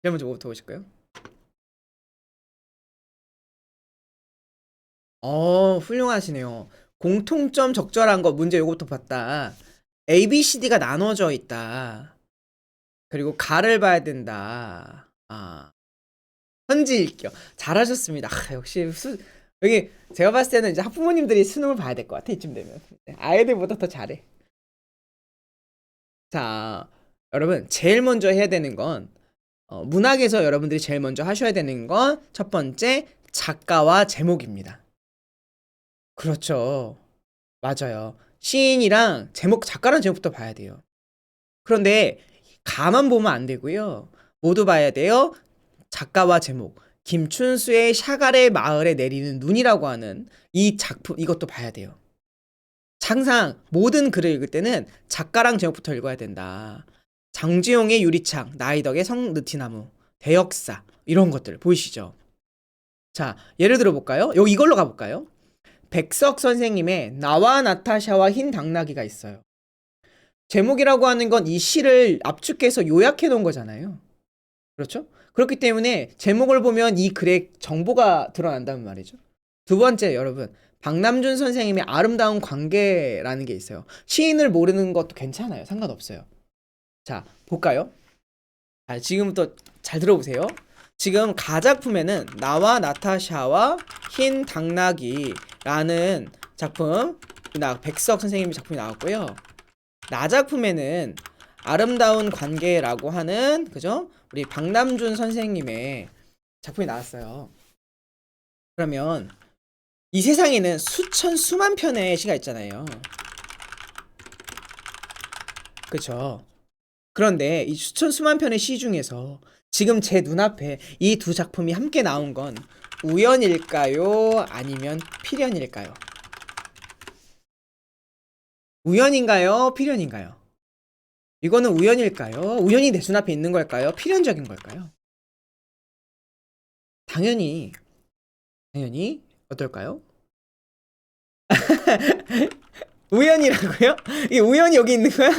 그럼 먼저 뭐부터 보실까요? 훌륭하시네요. 공통점 적절한 거 문제 요거부터 봤다. A, B, C, D가 나눠져 있다. 그리고 가를 봐야 된다. 현지 읽기요. 잘하셨습니다. 역시 여기 제가 봤을 때는 이제 학부모님들이 수능을 봐야 될 것 같아. 이쯤 되면 아이들보다 더 잘해. 자, 여러분 제일 먼저 해야 되는 건 문학에서 여러분들이 제일 먼저 하셔야 되는 건 첫 번째 작가와 제목입니다. 그렇죠. 맞아요. 시인이랑 작가랑 제목부터 봐야 돼요. 그런데 가만 보면 안 되고요. 모두 봐야 돼요. 작가와 제목. 김춘수의 샤갈의 마을에 내리는 눈이라고 하는 이 작품, 이것도 봐야 돼요. 항상 모든 글을 읽을 때는 작가랑 제목부터 읽어야 된다. 장지용의 유리창, 나이덕의 성느티나무, 대역사 이런 것들 보이시죠? 자, 예를 들어 볼까요? 이걸로 가볼까요? 백석 선생님의 나와 나타샤와 흰 당나귀가 있어요. 제목이라고 하는 건 이 시를 압축해서 요약해 놓은 거잖아요. 그렇죠? 그렇기 때문에 제목을 보면 이 글의 정보가 드러난다는 말이죠. 두 번째, 여러분, 박남준 선생님의 아름다운 관계라는 게 있어요. 시인을 모르는 것도 괜찮아요. 상관없어요. 자, 볼까요? 지금부터 잘 들어보세요. 지금 가작품에는 나와 나타샤와 흰 당나귀라는 작품, 백석 선생님의 작품이 나왔고요. 나작품에는 아름다운 관계라고 하는, 그죠? 우리 박남준 선생님의 작품이 나왔어요. 그러면 이 세상에는 수천 수만 편의 시가 있잖아요. 그쵸? 그런데 이 수천 수만 편의 시 중에서 지금 제 눈앞에 이 두 작품이 함께 나온 건 우연일까요? 아니면 필연일까요? 우연인가요? 필연인가요? 이거는 우연일까요? 우연히 내 눈앞에 있는 걸까요? 필연적인 걸까요? 당연히 어떨까요? 우연이라고요? 이 우연이 여기 있는 거야?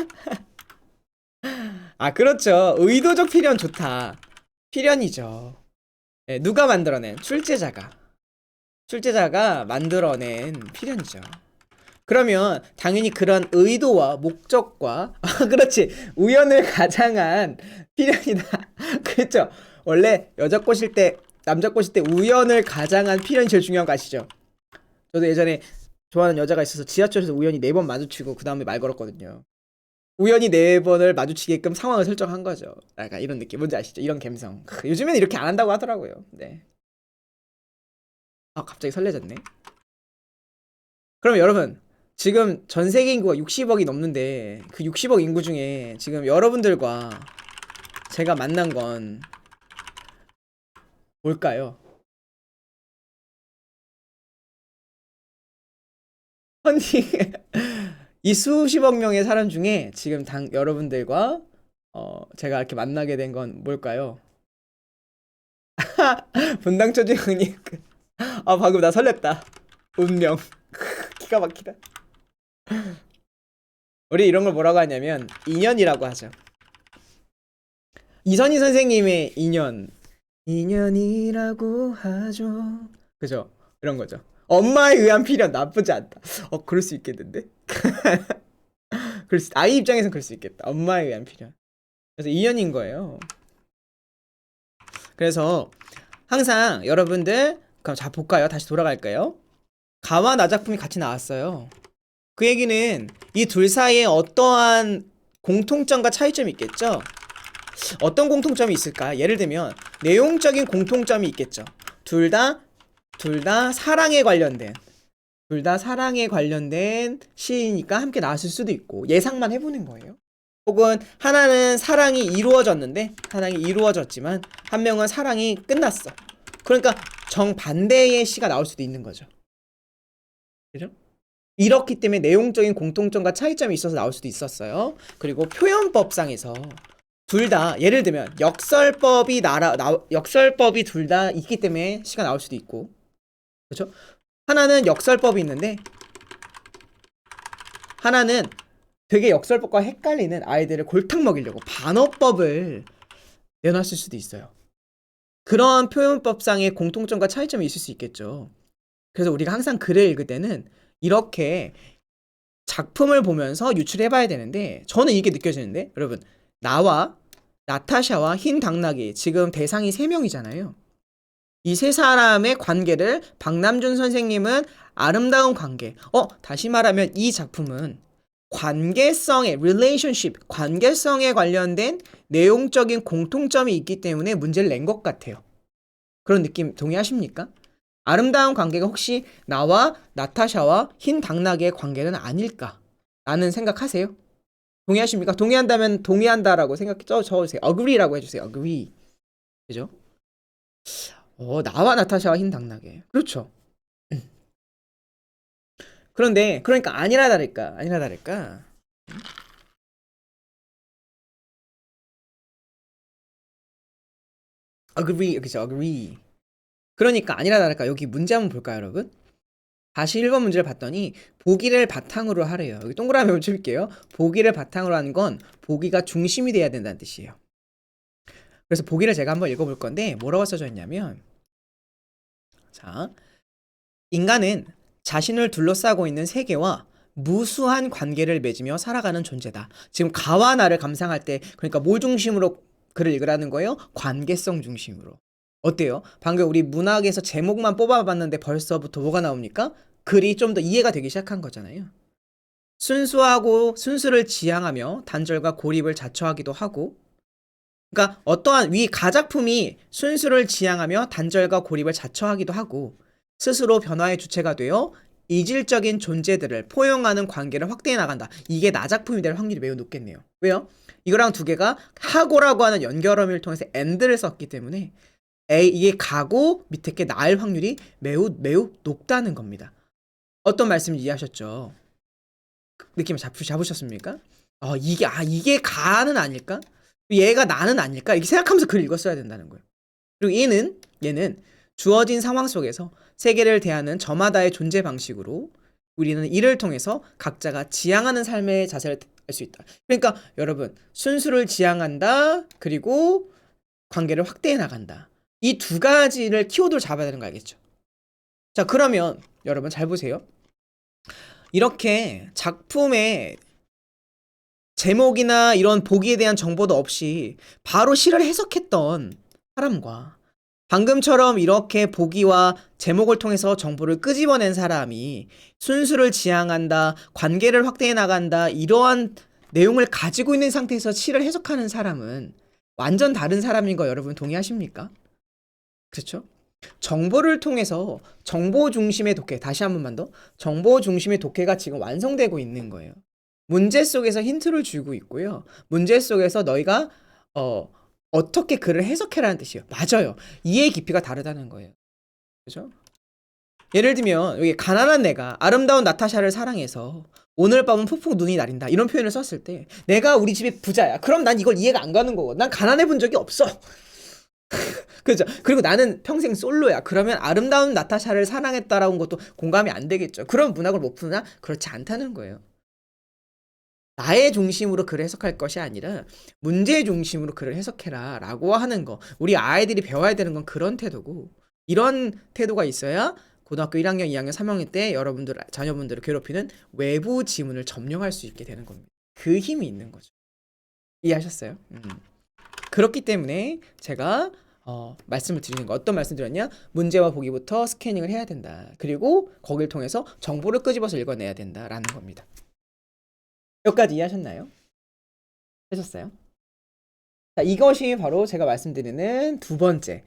아, 그렇죠. 의도적 필연 좋다. 필연이죠. 네, 누가 만들어낸? 출제자가 만들어낸 필연이죠. 그러면 당연히 그런 의도와 목적과 그렇지, 우연을 가장한 필연이다. 그렇죠. 원래 여자 꼬실 때 남자 꼬실 때 우연을 가장한 필연이 제일 중요한 거 아시죠? 저도 예전에 좋아하는 여자가 있어서 지하철에서 우연히 4번 마주치고 그 다음에 말 걸었거든요. 우연히 4번을 마주치게끔 상황을 설정한 거죠. 약간 이런 느낌 뭔지 아시죠? 이런 감성. 요즘에는 이렇게 안 한다고 하더라고요. 네. 아, 갑자기 설레졌네. 그럼 여러분, 지금 전 세계 인구가 60억이 넘는데 그 60억 인구 중에 지금 여러분들과 제가 만난 건 뭘까요? 아니, 이 수십억 명의 사람 중에 지금 여러분들과 제가 이렇게 만나게 된 건 뭘까요? 분당 초딩님. 아, 방금 나 설렜다. 운명. 기가 막히다. 우리 이런 걸 뭐라고 하냐면 인연이라고 하죠. 이선희 선생님의 인연이라고 하죠. 그죠? 이런 거죠. 엄마에 의한 필연 나쁘지 않다. 그럴 수 있겠는데? 아이 입장에선 그럴 수 있겠다. 엄마에 의한 필연. 그래서 인연인 거예요. 그래서 항상 여러분들, 그럼 자 볼까요? 다시 돌아갈까요? 가와 나 작품이 같이 나왔어요. 그 얘기는 이 둘 사이에 어떠한 공통점과 차이점이 있겠죠? 어떤 공통점이 있을까? 예를 들면 내용적인 공통점이 있겠죠. 둘 다 사랑에 관련된 시이니까 함께 나왔을 수도 있고, 예상만 해보는 거예요. 혹은 하나는 사랑이 이루어졌지만 한 명은 사랑이 끝났어. 그러니까 정반대의 시가 나올 수도 있는 거죠. 그죠? 이렇기 때문에 내용적인 공통점과 차이점이 있어서 나올 수도 있었어요. 그리고 표현법상에서 둘 다, 예를 들면 역설법이 둘 다 있기 때문에 시가 나올 수도 있고, 그렇죠? 하나는 역설법이 있는데 하나는 되게 역설법과 헷갈리는 아이들을 골탕 먹이려고 반어법을 내놨을 수도 있어요. 그런 표현법상의 공통점과 차이점이 있을 수 있겠죠. 그래서 우리가 항상 글을 읽을 때는 이렇게 작품을 보면서 유출해봐야 되는데, 저는 이게 느껴지는데, 여러분, 나와 나타샤와 흰 당나귀, 지금 대상이 3명이잖아요. 이 세 사람의 관계를 박남준 선생님은 아름다운 관계, 다시 말하면 이 작품은 관계성에 관련된 내용적인 공통점이 있기 때문에 문제를 낸 것 같아요. 그런 느낌 동의하십니까? 아름다운 관계가 혹시 나와 나타샤와 흰 당나귀의 관계는 아닐까? 라는 생각하세요? 동의하십니까? 동의한다면 동의한다라고 적어주세요. agree라고 해주세요. agree. 그죠? 나와 나타샤와 흰 당나귀. 그렇죠. 그러니까 아니라 다를까. agree, 그죠? agree. 그러니까 아니라 다를까. 여기 문제 한번 볼까요, 여러분? 다시 1번 문제를 봤더니 보기를 바탕으로 하래요. 여기 동그라미 한번 쳐볼게요. 보기를 바탕으로 하는 건 보기가 중심이 돼야 된다는 뜻이에요. 그래서 보기를 제가 한번 읽어볼 건데 뭐라고 써져 있냐면, 자, 인간은 자신을 둘러싸고 있는 세계와 무수한 관계를 맺으며 살아가는 존재다. 지금 가와 나를 감상할 때, 그러니까 뭘 중심으로 글을 읽으라는 거예요? 관계성 중심으로. 어때요? 방금 우리 문학에서 제목만 뽑아봤는데 벌써부터 뭐가 나옵니까? 글이 좀 더 이해가 되기 시작한 거잖아요. 순수를 지향하며 단절과 고립을 자처하기도 하고, 그러니까 어떠한 위 가작품이 순수를 지향하며 단절과 고립을 자처하기도 하고 스스로 변화의 주체가 되어 이질적인 존재들을 포용하는 관계를 확대해 나간다. 이게 나작품이 될 확률이 매우 높겠네요. 왜요? 이거랑 두 개가 하고라고 하는 연결어미를 통해서 and를 썼기 때문에 이게 가고 밑에 게 나을 확률이 매우 높다는 겁니다. 어떤 말씀인지 이해하셨죠? 느낌 잡으셨습니까? 이게 가는 아닐까? 얘가 나는 아닐까? 이렇게 생각하면서 글을 읽었어야 된다는 거예요. 그리고 얘는 주어진 상황 속에서 세계를 대하는 저마다의 존재 방식으로 우리는 이를 통해서 각자가 지향하는 삶의 자세를 알 수 있다. 그러니까 여러분, 순수를 지향한다. 그리고 관계를 확대해 나간다. 이 두 가지를 키워드로 잡아야 되는 거 알겠죠? 자, 그러면 여러분 잘 보세요. 이렇게 작품의 제목이나 이런 보기에 대한 정보도 없이 바로 시를 해석했던 사람과 방금처럼 이렇게 보기와 제목을 통해서 정보를 끄집어낸 사람이 순수를 지향한다, 관계를 확대해 나간다, 이러한 내용을 가지고 있는 상태에서 시를 해석하는 사람은 완전 다른 사람인 거 여러분 동의하십니까? 그렇죠? 정보를 통해서 정보 중심의 독해, 다시 한 번만 더, 정보 중심의 독해가 지금 완성되고 있는 거예요. 문제 속에서 힌트를 주고 있고요. 문제 속에서 너희가 어떻게 글을 해석해라는 뜻이에요. 맞아요. 이해의 깊이가 다르다는 거예요. 그죠? 예를 들면 여기 가난한 내가 아름다운 나타샤를 사랑해서 오늘 밤은 푹푹 눈이 내린다 이런 표현을 썼을 때 내가 우리 집에 부자야. 그럼 난 이걸 이해가 안 가는 거고 난 가난해 본 적이 없어. 그죠? 그리고 나는 평생 솔로야. 그러면 아름다운 나타샤를 사랑했다라는 것도 공감이 안 되겠죠. 그런 문학을 못 푸나? 그렇지 않다는 거예요. 나의 중심으로 글을 해석할 것이 아니라 문제 중심으로 글을 해석해라 라고 하는 거. 우리 아이들이 배워야 되는 건 그런 태도고 이런 태도가 있어야 고등학교 1학년, 2학년, 3학년 때 여러분들, 자녀분들을 괴롭히는 외부 지문을 점령할 수 있게 되는 겁니다. 그 힘이 있는 거죠. 이해하셨어요? 그렇기 때문에 제가 말씀을 드리는 거 어떤 말씀 드렸냐? 문제와 보기부터 스캐닝을 해야 된다. 그리고 거기를 통해서 정보를 끄집어서 읽어내야 된다라는 겁니다. 여기까지 이해하셨나요? 하셨어요? 자, 이것이 바로 제가 말씀드리는 두 번째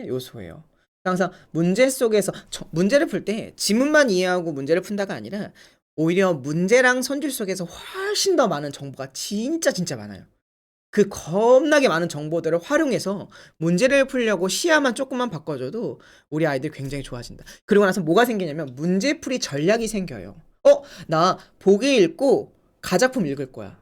요소예요. 항상 문제 속에서 문제를 풀 때 지문만 이해하고 문제를 푼다가 아니라 오히려 문제랑 선질 속에서 훨씬 더 많은 정보가 진짜 많아요. 그 겁나게 많은 정보들을 활용해서 문제를 풀려고 시야만 조금만 바꿔줘도 우리 아이들이 굉장히 좋아진다. 그리고 나서 뭐가 생기냐면 문제풀이 전략이 생겨요. 나 보기 읽고 가작품 읽을 거야.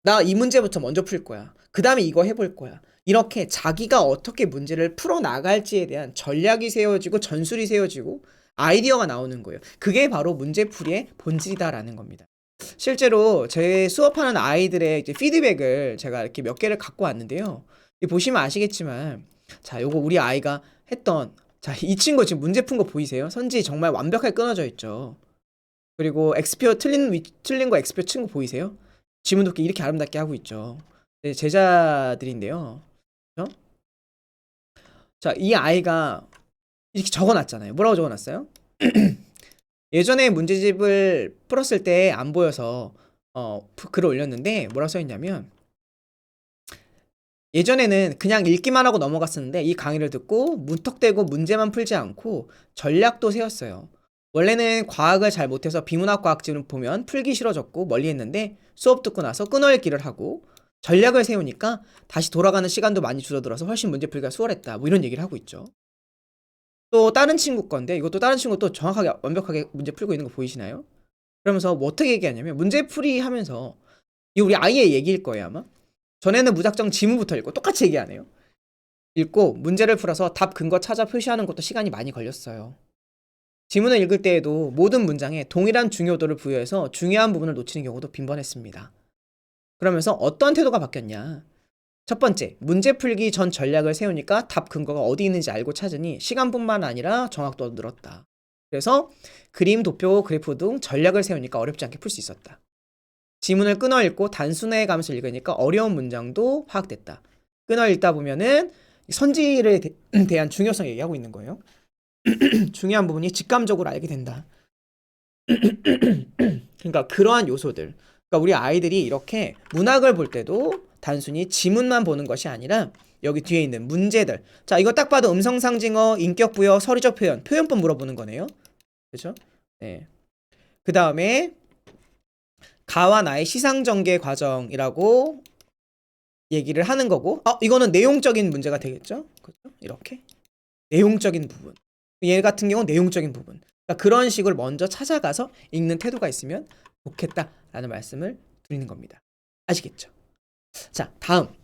나 이 문제부터 먼저 풀 거야. 그 다음에 이거 해볼 거야. 이렇게 자기가 어떻게 문제를 풀어나갈지에 대한 전략이 세워지고 전술이 세워지고 아이디어가 나오는 거예요. 그게 바로 문제풀이의 본질이다라는 겁니다. 실제로 제 수업하는 아이들의 이제 피드백을 제가 이렇게 몇 개를 갖고 왔는데요. 보시면 아시겠지만, 자, 요거 우리 아이가 했던, 자, 이 친구 지금 문제 푼 거 보이세요? 선지 정말 완벽하게 끊어져 있죠. 그리고 엑스표 틀린 거 엑스표 친 거 보이세요? 지문 돕기 이렇게 아름답게 하고 있죠. 네, 제자들인데요. 그렇죠? 자, 이 아이가 이렇게 적어놨잖아요. 뭐라고 적어놨어요? 예전에 문제집을 풀었을 때 안 보여서 글을 올렸는데 뭐라고 써있냐면 예전에는 그냥 읽기만 하고 넘어갔었는데 이 강의를 듣고 문턱대고 문제만 풀지 않고 전략도 세웠어요. 원래는 과학을 잘 못해서 비문학 과학집을 보면 풀기 싫어졌고 멀리 했는데 수업 듣고 나서 끊어읽기를 하고 전략을 세우니까 다시 돌아가는 시간도 많이 줄어들어서 훨씬 문제 풀기가 수월했다. 뭐 이런 얘기를 하고 있죠. 또 다른 친구 건데 이것도 다른 친구 또 정확하게 완벽하게 문제 풀고 있는 거 보이시나요? 그러면서 뭐 어떻게 얘기하냐면 문제풀이 하면서 이 우리 아이의 얘기일 거예요 아마. 전에는 무작정 지문부터 읽고 똑같이 얘기하네요. 읽고 문제를 풀어서 답 근거 찾아 표시하는 것도 시간이 많이 걸렸어요. 지문을 읽을 때에도 모든 문장에 동일한 중요도를 부여해서 중요한 부분을 놓치는 경우도 빈번했습니다. 그러면서 어떤 태도가 바뀌었냐? 첫 번째, 문제 풀기 전 전략을 세우니까 답 근거가 어디 있는지 알고 찾으니 시간뿐만 아니라 정확도도 늘었다. 그래서 그림, 도표, 그래프 등 전략을 세우니까 어렵지 않게 풀 수 있었다. 지문을 끊어 읽고 단순화해 가면서 읽으니까 어려운 문장도 파악됐다. 끊어 읽다 보면은 선지에 대한 중요성 얘기하고 있는 거예요. 중요한 부분이 직감적으로 알게 된다. 그러니까 그러한 요소들. 그러니까 우리 아이들이 이렇게 문학을 볼 때도 단순히 지문만 보는 것이 아니라 여기 뒤에 있는 문제들. 자, 이거 딱 봐도 음성상징어, 인격부여, 서리적 표현, 표현법 물어보는 거네요. 그렇죠? 네. 그 다음에 가와 나의 시상전개 과정이라고 얘기를 하는 거고, 이거는 내용적인 문제가 되겠죠? 그렇죠? 이렇게 내용적인 부분. 얘 같은 경우는 내용적인 부분. 그러니까 그런 식으로 먼저 찾아가서 읽는 태도가 있으면 좋겠다라는 말씀을 드리는 겁니다. 아시겠죠? 자, 다음.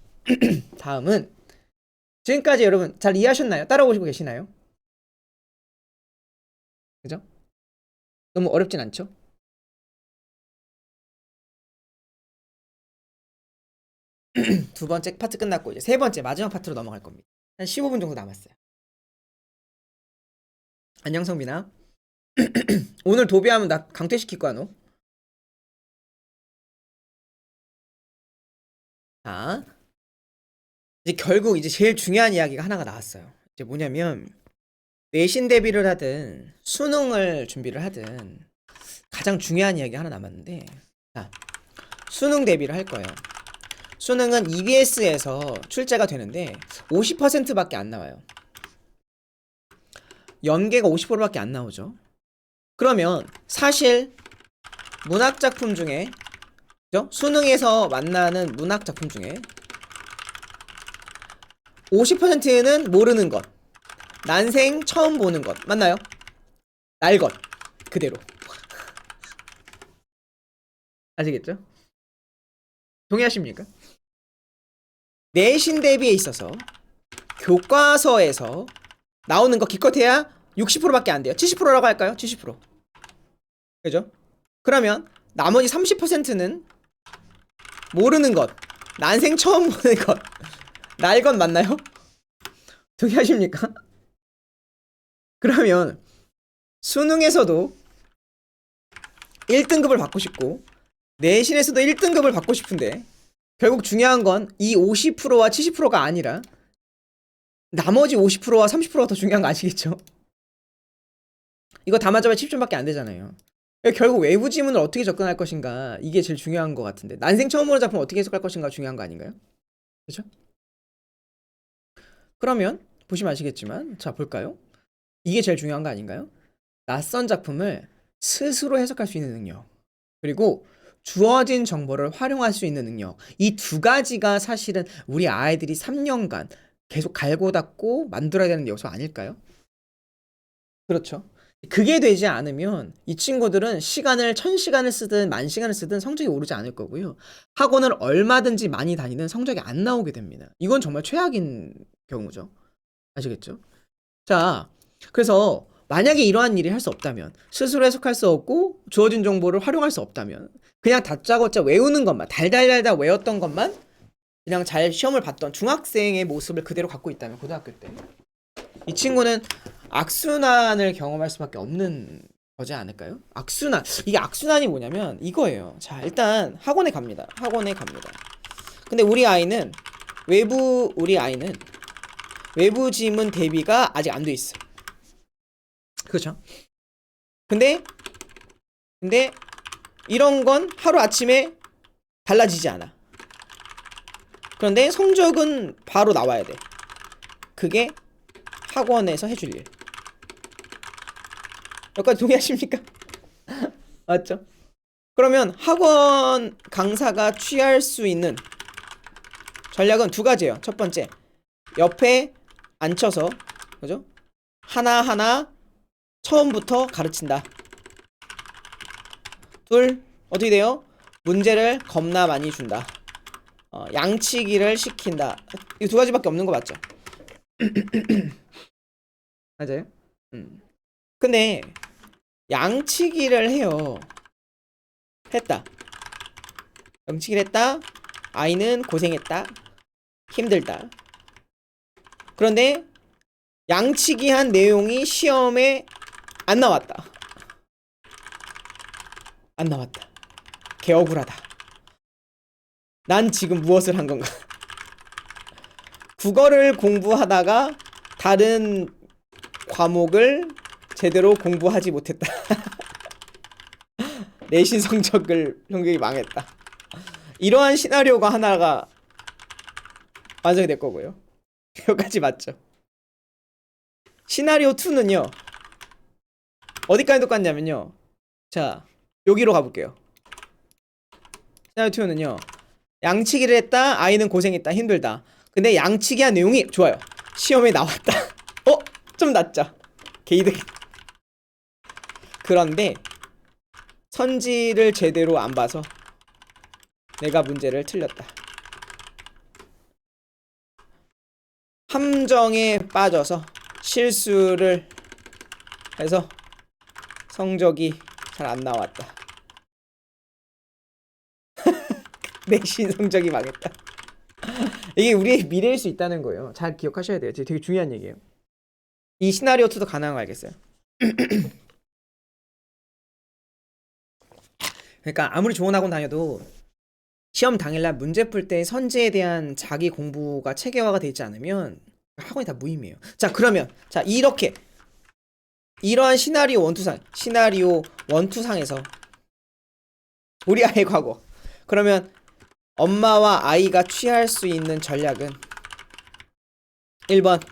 다음은 지금까지 여러분 잘 이해하셨나요? 따라오시고 계시나요? 그죠? 너무 어렵진 않죠? 두 번째 파트 끝났고 이제 세 번째 마지막 파트로 넘어갈 겁니다. 한 15분 정도 남았어요. 안녕 성빈아. 오늘 도비하면 나 강퇴시킬 거야 너. 자, 이제 결국 이제 제일 중요한 이야기가 하나가 나왔어요. 이제 뭐냐면 내신 대비를 하든 수능을 준비를 하든 가장 중요한 이야기가 하나 남았는데, 자, 수능 대비를 할 거예요. 수능은 EBS에서 출제가 되는데 50%밖에 안 나와요. 연계가 50%밖에 안 나오죠. 그러면 사실 문학 작품 중에, 그죠? 수능에서 만나는 문학 작품 중에 50%는 모르는 것, 난생 처음 보는 것, 맞나요? 날것 그대로. 아시겠죠? 동의하십니까? 내신 대비에 있어서 교과서에서 나오는 거 기껏해야 60%밖에 안 돼요. 70%라고 할까요? 70%. 그죠? 그러면 나머지 30%는 모르는 것, 난생 처음 보는 것, 날것 맞나요? 동의하십니까? 그러면 수능에서도 1등급을 받고 싶고 내신에서도 1등급을 받고 싶은데 결국 중요한 건 이 50%와 70%가 아니라 나머지 50%와 30%가 더 중요한 거 아시겠죠? 이거 다 맞아봐야 10점밖에 안 되잖아요. 결국 외부 지문을 어떻게 접근할 것인가, 이게 제일 중요한 것 같은데, 난생 처음 보는 작품 어떻게 해석할 것인가 중요한 거 아닌가요? 그렇죠? 그러면 보시면 아시겠지만, 자 볼까요? 이게 제일 중요한 거 아닌가요? 낯선 작품을 스스로 해석할 수 있는 능력, 그리고 주어진 정보를 활용할 수 있는 능력, 이 두 가지가 사실은 우리 아이들이 3년간 계속 갈고 닦고 만들어야 되는 요소 아닐까요? 그렇죠. 그게 되지 않으면 이 친구들은 시간을 1000시간을 쓰든 10,000시간을 쓰든 성적이 오르지 않을 거고요. 학원을 얼마든지 많이 다니는 성적이 안 나오게 됩니다. 이건 정말 최악인 경우죠. 아시겠죠? 자, 그래서 만약에 이러한 일이 할 수 없다면, 스스로 해석할 수 없고 주어진 정보를 활용할 수 없다면 그냥 다짜고짜 외우는 것만, 달달달달 외웠던 것만 그냥 잘 시험을 봤던 중학생의 모습을 그대로 갖고 있다면, 고등학교 때 이 친구는 악순환을 경험할 수밖에 없는 거지 않을까요? 악순환. 이게 악순환이 뭐냐면 이거예요. 자, 일단 학원에 갑니다. 학원에 갑니다. 근데 우리 아이는 외부 지문 대비가 아직 안 돼 있어. 그렇죠? 근데 이런 건 하루 아침에 달라지지 않아. 그런데 성적은 바로 나와야 돼. 그게 학원에서 해줄 일. 여기까지 동의하십니까? 맞죠? 그러면 학원 강사가 취할 수 있는 전략은 두 가지예요. 첫 번째, 옆에 앉혀서, 그죠? 하나하나 처음부터 가르친다. 둘, 어떻게 돼요? 문제를 겁나 많이 준다. 양치기를 시킨다. 이 두 가지밖에 없는 거 맞죠? 맞아요? 근데 양치기를 해요. 했다. 양치기를 했다. 아이는 고생했다. 힘들다. 그런데 양치기 한 내용이 시험에 안 나왔다. 안 나왔다. 개 억울하다. 난 지금 무엇을 한 건가? 국어를 공부하다가 다른 과목을 제대로 공부하지 못했다. 내신 성적이 망했다. 이러한 시나리오가 하나가 완성이 될 거고요. 여기까지 맞죠? 시나리오 2는요. 어디까지 똑같냐면요. 자, 여기로 가볼게요. 시나리오 2는요. 양치기를 했다. 아이는 고생했다. 힘들다. 근데 양치기 한 내용이 좋아요. 시험에 나왔다. 어? 좀 낫죠? 개이득. 그런데 선지를 제대로 안 봐서 내가 문제를 틀렸다. 함정에 빠져서 실수를 해서 성적이 잘 안 나왔다. 내신 성적이 망했다. 이게 우리의 미래일 수 있다는 거예요. 잘 기억하셔야 돼요. 되게 중요한 얘기예요. 이 시나리오 2도 가능한 거 알겠어요? 그러니까 아무리 좋은 학원 다녀도 시험 당일날 문제 풀 때 선지에 대한 자기 공부가 체계화가 되지 않으면 학원이 다 무의미해요. 자, 그러면 자, 이렇게 이러한 시나리오 1, 2상 시나리오 1, 2상에서 우리 아이의 과거. 그러면 엄마와 아이가 취할 수 있는 전략은 1번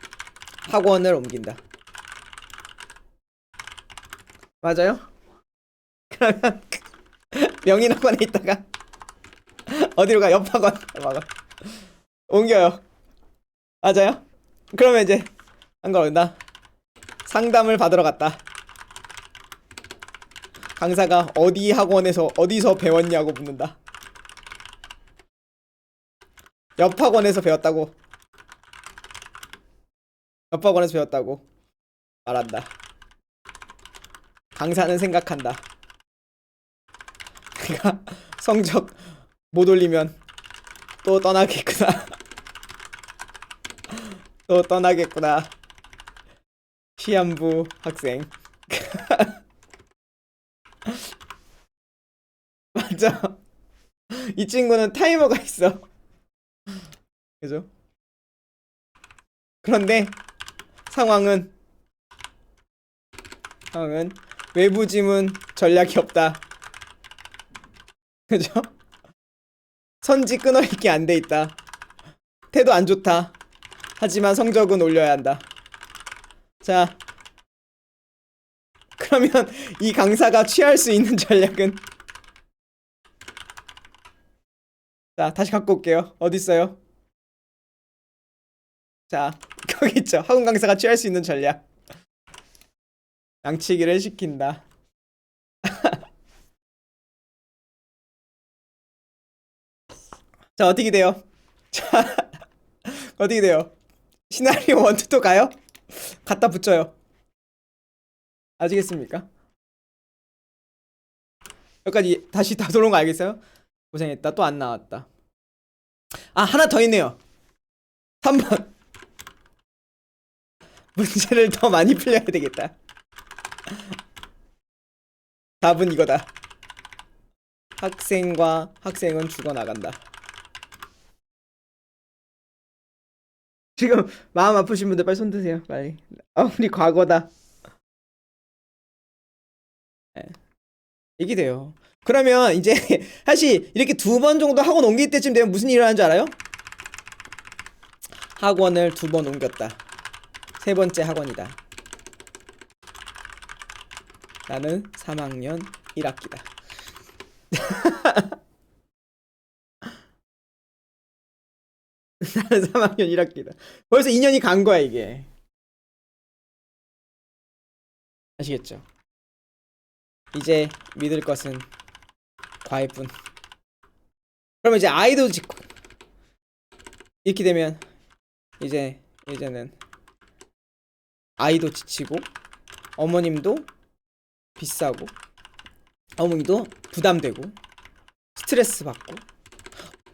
학원을 옮긴다. 맞아요? 그러면 명인학원에 있다가 어디로 가? 옆학원 막아 옮겨요. 맞아요? 그러면 이제 한 거 온다. 상담을 받으러 갔다. 강사가 어디 학원에서 어디서 배웠냐고 묻는다. 옆 학원에서 배웠다고. 옆 학원에서 배웠다고 말한다. 강사는 생각한다. 그가 성적 못 올리면 또 떠나겠구나. 또 떠나겠구나. 시한부 학생. 맞아. 이 친구는 타이머가 있어. 그죠? 그런데 상황은 외부 지문 전략이 없다. 그죠? 선지 끊어있기 안 돼 있다. 태도 안 좋다. 하지만 성적은 올려야 한다. 자, 그러면 이 강사가 취할 수 있는 전략은? 자, 다시 갖고 올게요. 어디 있어요? 자, 거기 있죠. 학원 강사가 취할 수 있는 전략. 양치기를 시킨다. 자, 어떻게 돼요? 자, 어떻게 돼요? 시나리오 1, 2또 가요? 갖다 붙여요. 아시겠습니까? 여기까지 다시 다 돌아온 거 알겠어요? 고생했다. 또 안 나왔다. 아, 하나 더 있네요. 3번. 문제를 더 많이 풀려야 되겠다. 답은 이거다. 학생과 학생은 죽어나간다. 지금 마음 아프신 분들 빨리 손 드세요. 빨리. 우리 과거다. 네. 이게 돼요. 그러면 이제 사실 이렇게 2번 정도 학원 옮길 때쯤 되면 무슨 일을 하는 줄 알아요? 학원을 2번 옮겼다. 3번째 학원이다. 나는 3학년 1학기다. 나는 3학년 1학기다. 벌써 2년이 간 거야, 이게. 아시겠죠? 이제 믿을 것은 과외뿐. 그러면 이제 아이도 짓고 이렇게 되면 이제는 아이도 지치고 어머님도 비싸고 어머니도 부담되고 스트레스 받고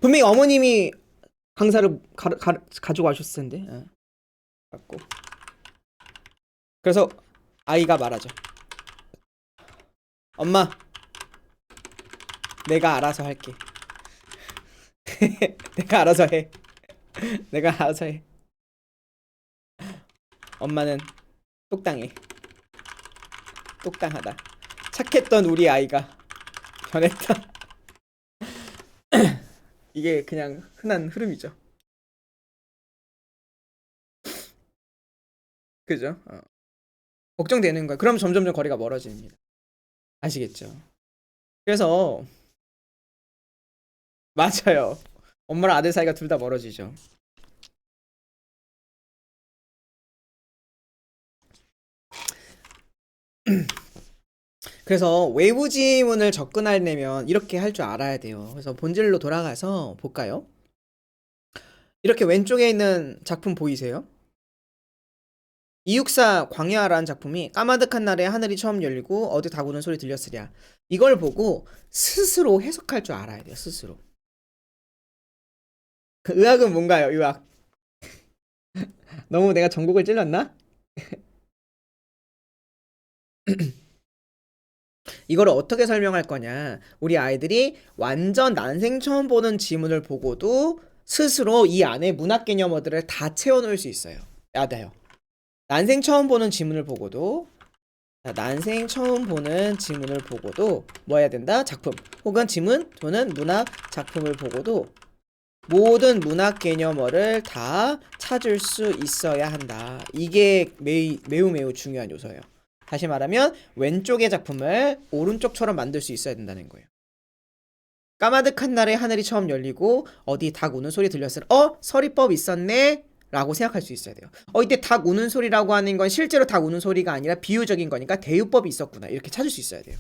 분명히 어머님이 강사를 가지고 가셨을 텐데 갖고 그래서 아이가 말하죠. 엄마, 내가 알아서 할게. 내가 알아서 해. 내가 알아서 해. 엄마는 똑당해. 똑당하다. 착했던 우리 아이가 변했다. 이게 그냥 흔한 흐름이죠. 그죠? 걱정되는 거예요. 그럼 점점점 거리가 멀어집니다. 아시겠죠? 그래서 맞아요. 엄마랑 아들 사이가 둘 다 멀어지죠. 그래서 외부 지문을 접근하려면 이렇게 할 줄 알아야 돼요. 그래서 본질로 돌아가서 볼까요? 이렇게 왼쪽에 있는 작품 보이세요? 이육사 광야라는 작품이 까마득한 날에 하늘이 처음 열리고 어디 다구는 소리 들렸으랴. 이걸 보고 스스로 해석할 줄 알아야 돼요. 스스로. 의학은 뭔가요? 의학. 너무 내가 전곡을 찔렀나? 이거를 어떻게 설명할 거냐? 우리 아이들이 완전 난생 처음 보는 지문을 보고도 스스로 이 안에 문학 개념어들을 다 채워넣을 수 있어요. 야다요. 난생 처음 보는 지문을 보고도 난생 처음 보는 지문을 보고도 뭐 해야 된다? 작품 혹은 지문 또는 문학 작품을 보고도 모든 문학 개념어를 다 찾을 수 있어야 한다. 이게 매우 매우 중요한 요소예요. 다시 말하면 왼쪽의 작품을 오른쪽처럼 만들 수 있어야 된다는 거예요. 까마득한 날에 하늘이 처음 열리고 어디 닭 우는 소리 들렸을 서리법 있었네 라고 생각할 수 있어야 돼요. 이때 닭 우는 소리라고 하는 건 실제로 닭 우는 소리가 아니라 비유적인 거니까 대유법이 있었구나 이렇게 찾을 수 있어야 돼요.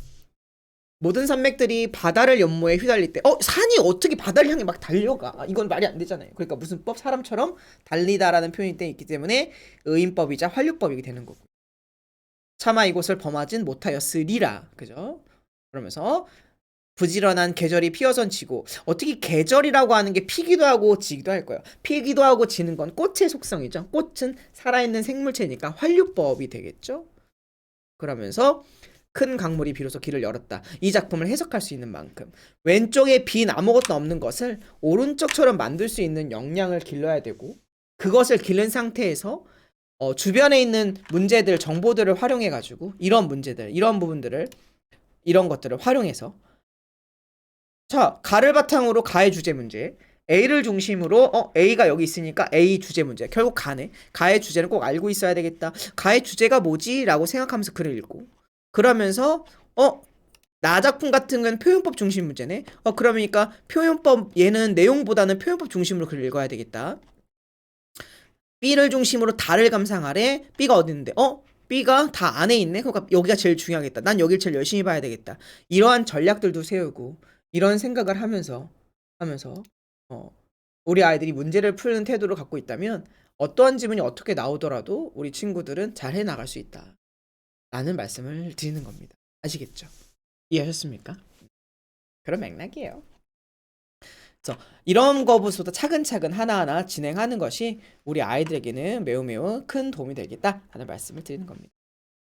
모든 산맥들이 바다를 연모에 휘달릴 때 산이 어떻게 바다를 향해 막 달려가? 이건 말이 안 되잖아요. 그러니까 무슨 법 사람처럼 달리다라는 표현이 때 있기 때문에 의인법이자 활류법이 되는 거고. 차마 이곳을 범하진 못하였으리라. 그죠? 그러면서 부지런한 계절이 피어선 지고 어떻게 계절이라고 하는 게 피기도 하고 지기도 할 거예요. 피기도 하고 지는 건 꽃의 속성이죠. 꽃은 살아있는 생물체니까 활류법이 되겠죠. 그러면서 큰 강물이 비로소 길을 열었다. 이 작품을 해석할 수 있는 만큼 왼쪽에 빈 아무것도 없는 것을 오른쪽처럼 만들 수 있는 역량을 길러야 되고 그것을 기른 상태에서 주변에 있는 문제들, 정보들을 활용해 가지고 이런 문제들, 이런 부분들을 이런 것들을 활용해서 자, 가를 바탕으로 가의 주제 문제 A를 중심으로 A가 여기 있으니까 A 주제 문제 결국 가네. 가의 주제는 꼭 알고 있어야 되겠다. 가의 주제가 뭐지? 라고 생각하면서 글을 읽고 그러면서 나 작품 같은 건 표현법 중심 문제네. 그러니까 표현법 얘는 내용보다는 표현법 중심으로 글을 읽어야 되겠다. B를 중심으로 다를 감상하래. B가 어디 있는데? B가 다 안에 있네. 그러니까 여기가 제일 중요하겠다. 난 여길 제일 열심히 봐야 되겠다. 이러한 전략들도 세우고 이런 생각을 하면서 우리 아이들이 문제를 푸는 태도를 갖고 있다면 어떠한 지문이 어떻게 나오더라도 우리 친구들은 잘 해나갈 수 있다. 라는 말씀을 드리는 겁니다. 아시겠죠? 이해하셨습니까? 그런 맥락이에요. 그래서 이런 거부터 차근차근 하나하나 진행하는 것이 우리 아이들에게는 매우 매우 큰 도움이 되겠다 하는 말씀을 드리는 겁니다.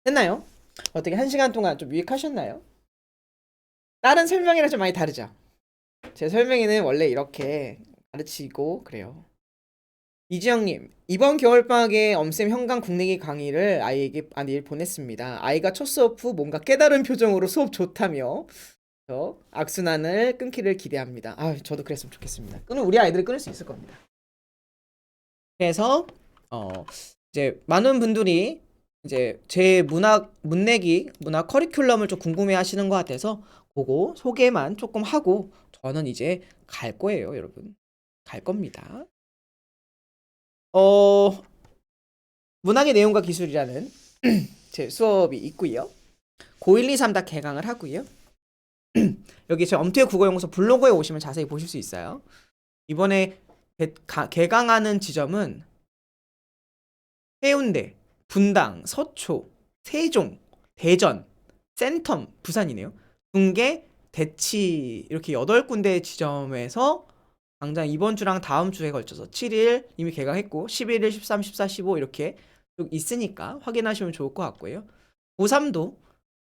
됐나요? 어떻게 1시간 동안 좀 유익하셨나요? 다른 설명이랑 좀 많이 다르죠? 제 설명에는 원래 이렇게 가르치고 그래요. 이지영님, 이번 겨울방학에 엄쌤 현강 국내기 강의를 아이에게 보냈습니다. 아이가 첫 수업 후 뭔가 깨달은 표정으로 수업 좋다며 악순환을 끊기를 기대합니다. 저도 그랬으면 좋겠습니다. 우리 아이들이 끊을 수 있을 겁니다. 그래서 이제 많은 분들이 이제 제 문학 커리큘럼을 좀 궁금해하시는 것 같아서 그거 소개만 조금 하고 저는 이제 갈 거예요, 여러분. 갈 겁니다. 문학의 내용과 기술이라는 제 수업이 있고요. 고1, 2, 3 다 개강을 하고요. 여기 제 엄태우 국어연구소 블로그에 오시면 자세히 보실 수 있어요. 이번에 개강하는 지점은 해운대, 분당, 서초, 세종, 대전, 센텀, 부산이네요. 중계, 대치 이렇게 8군데 지점에서 당장 이번 주랑 다음 주에 걸쳐서 7일 이미 개강했고 11일, 13, 14, 15 이렇게 쭉 있으니까 확인하시면 좋을 것 같고요. 고3도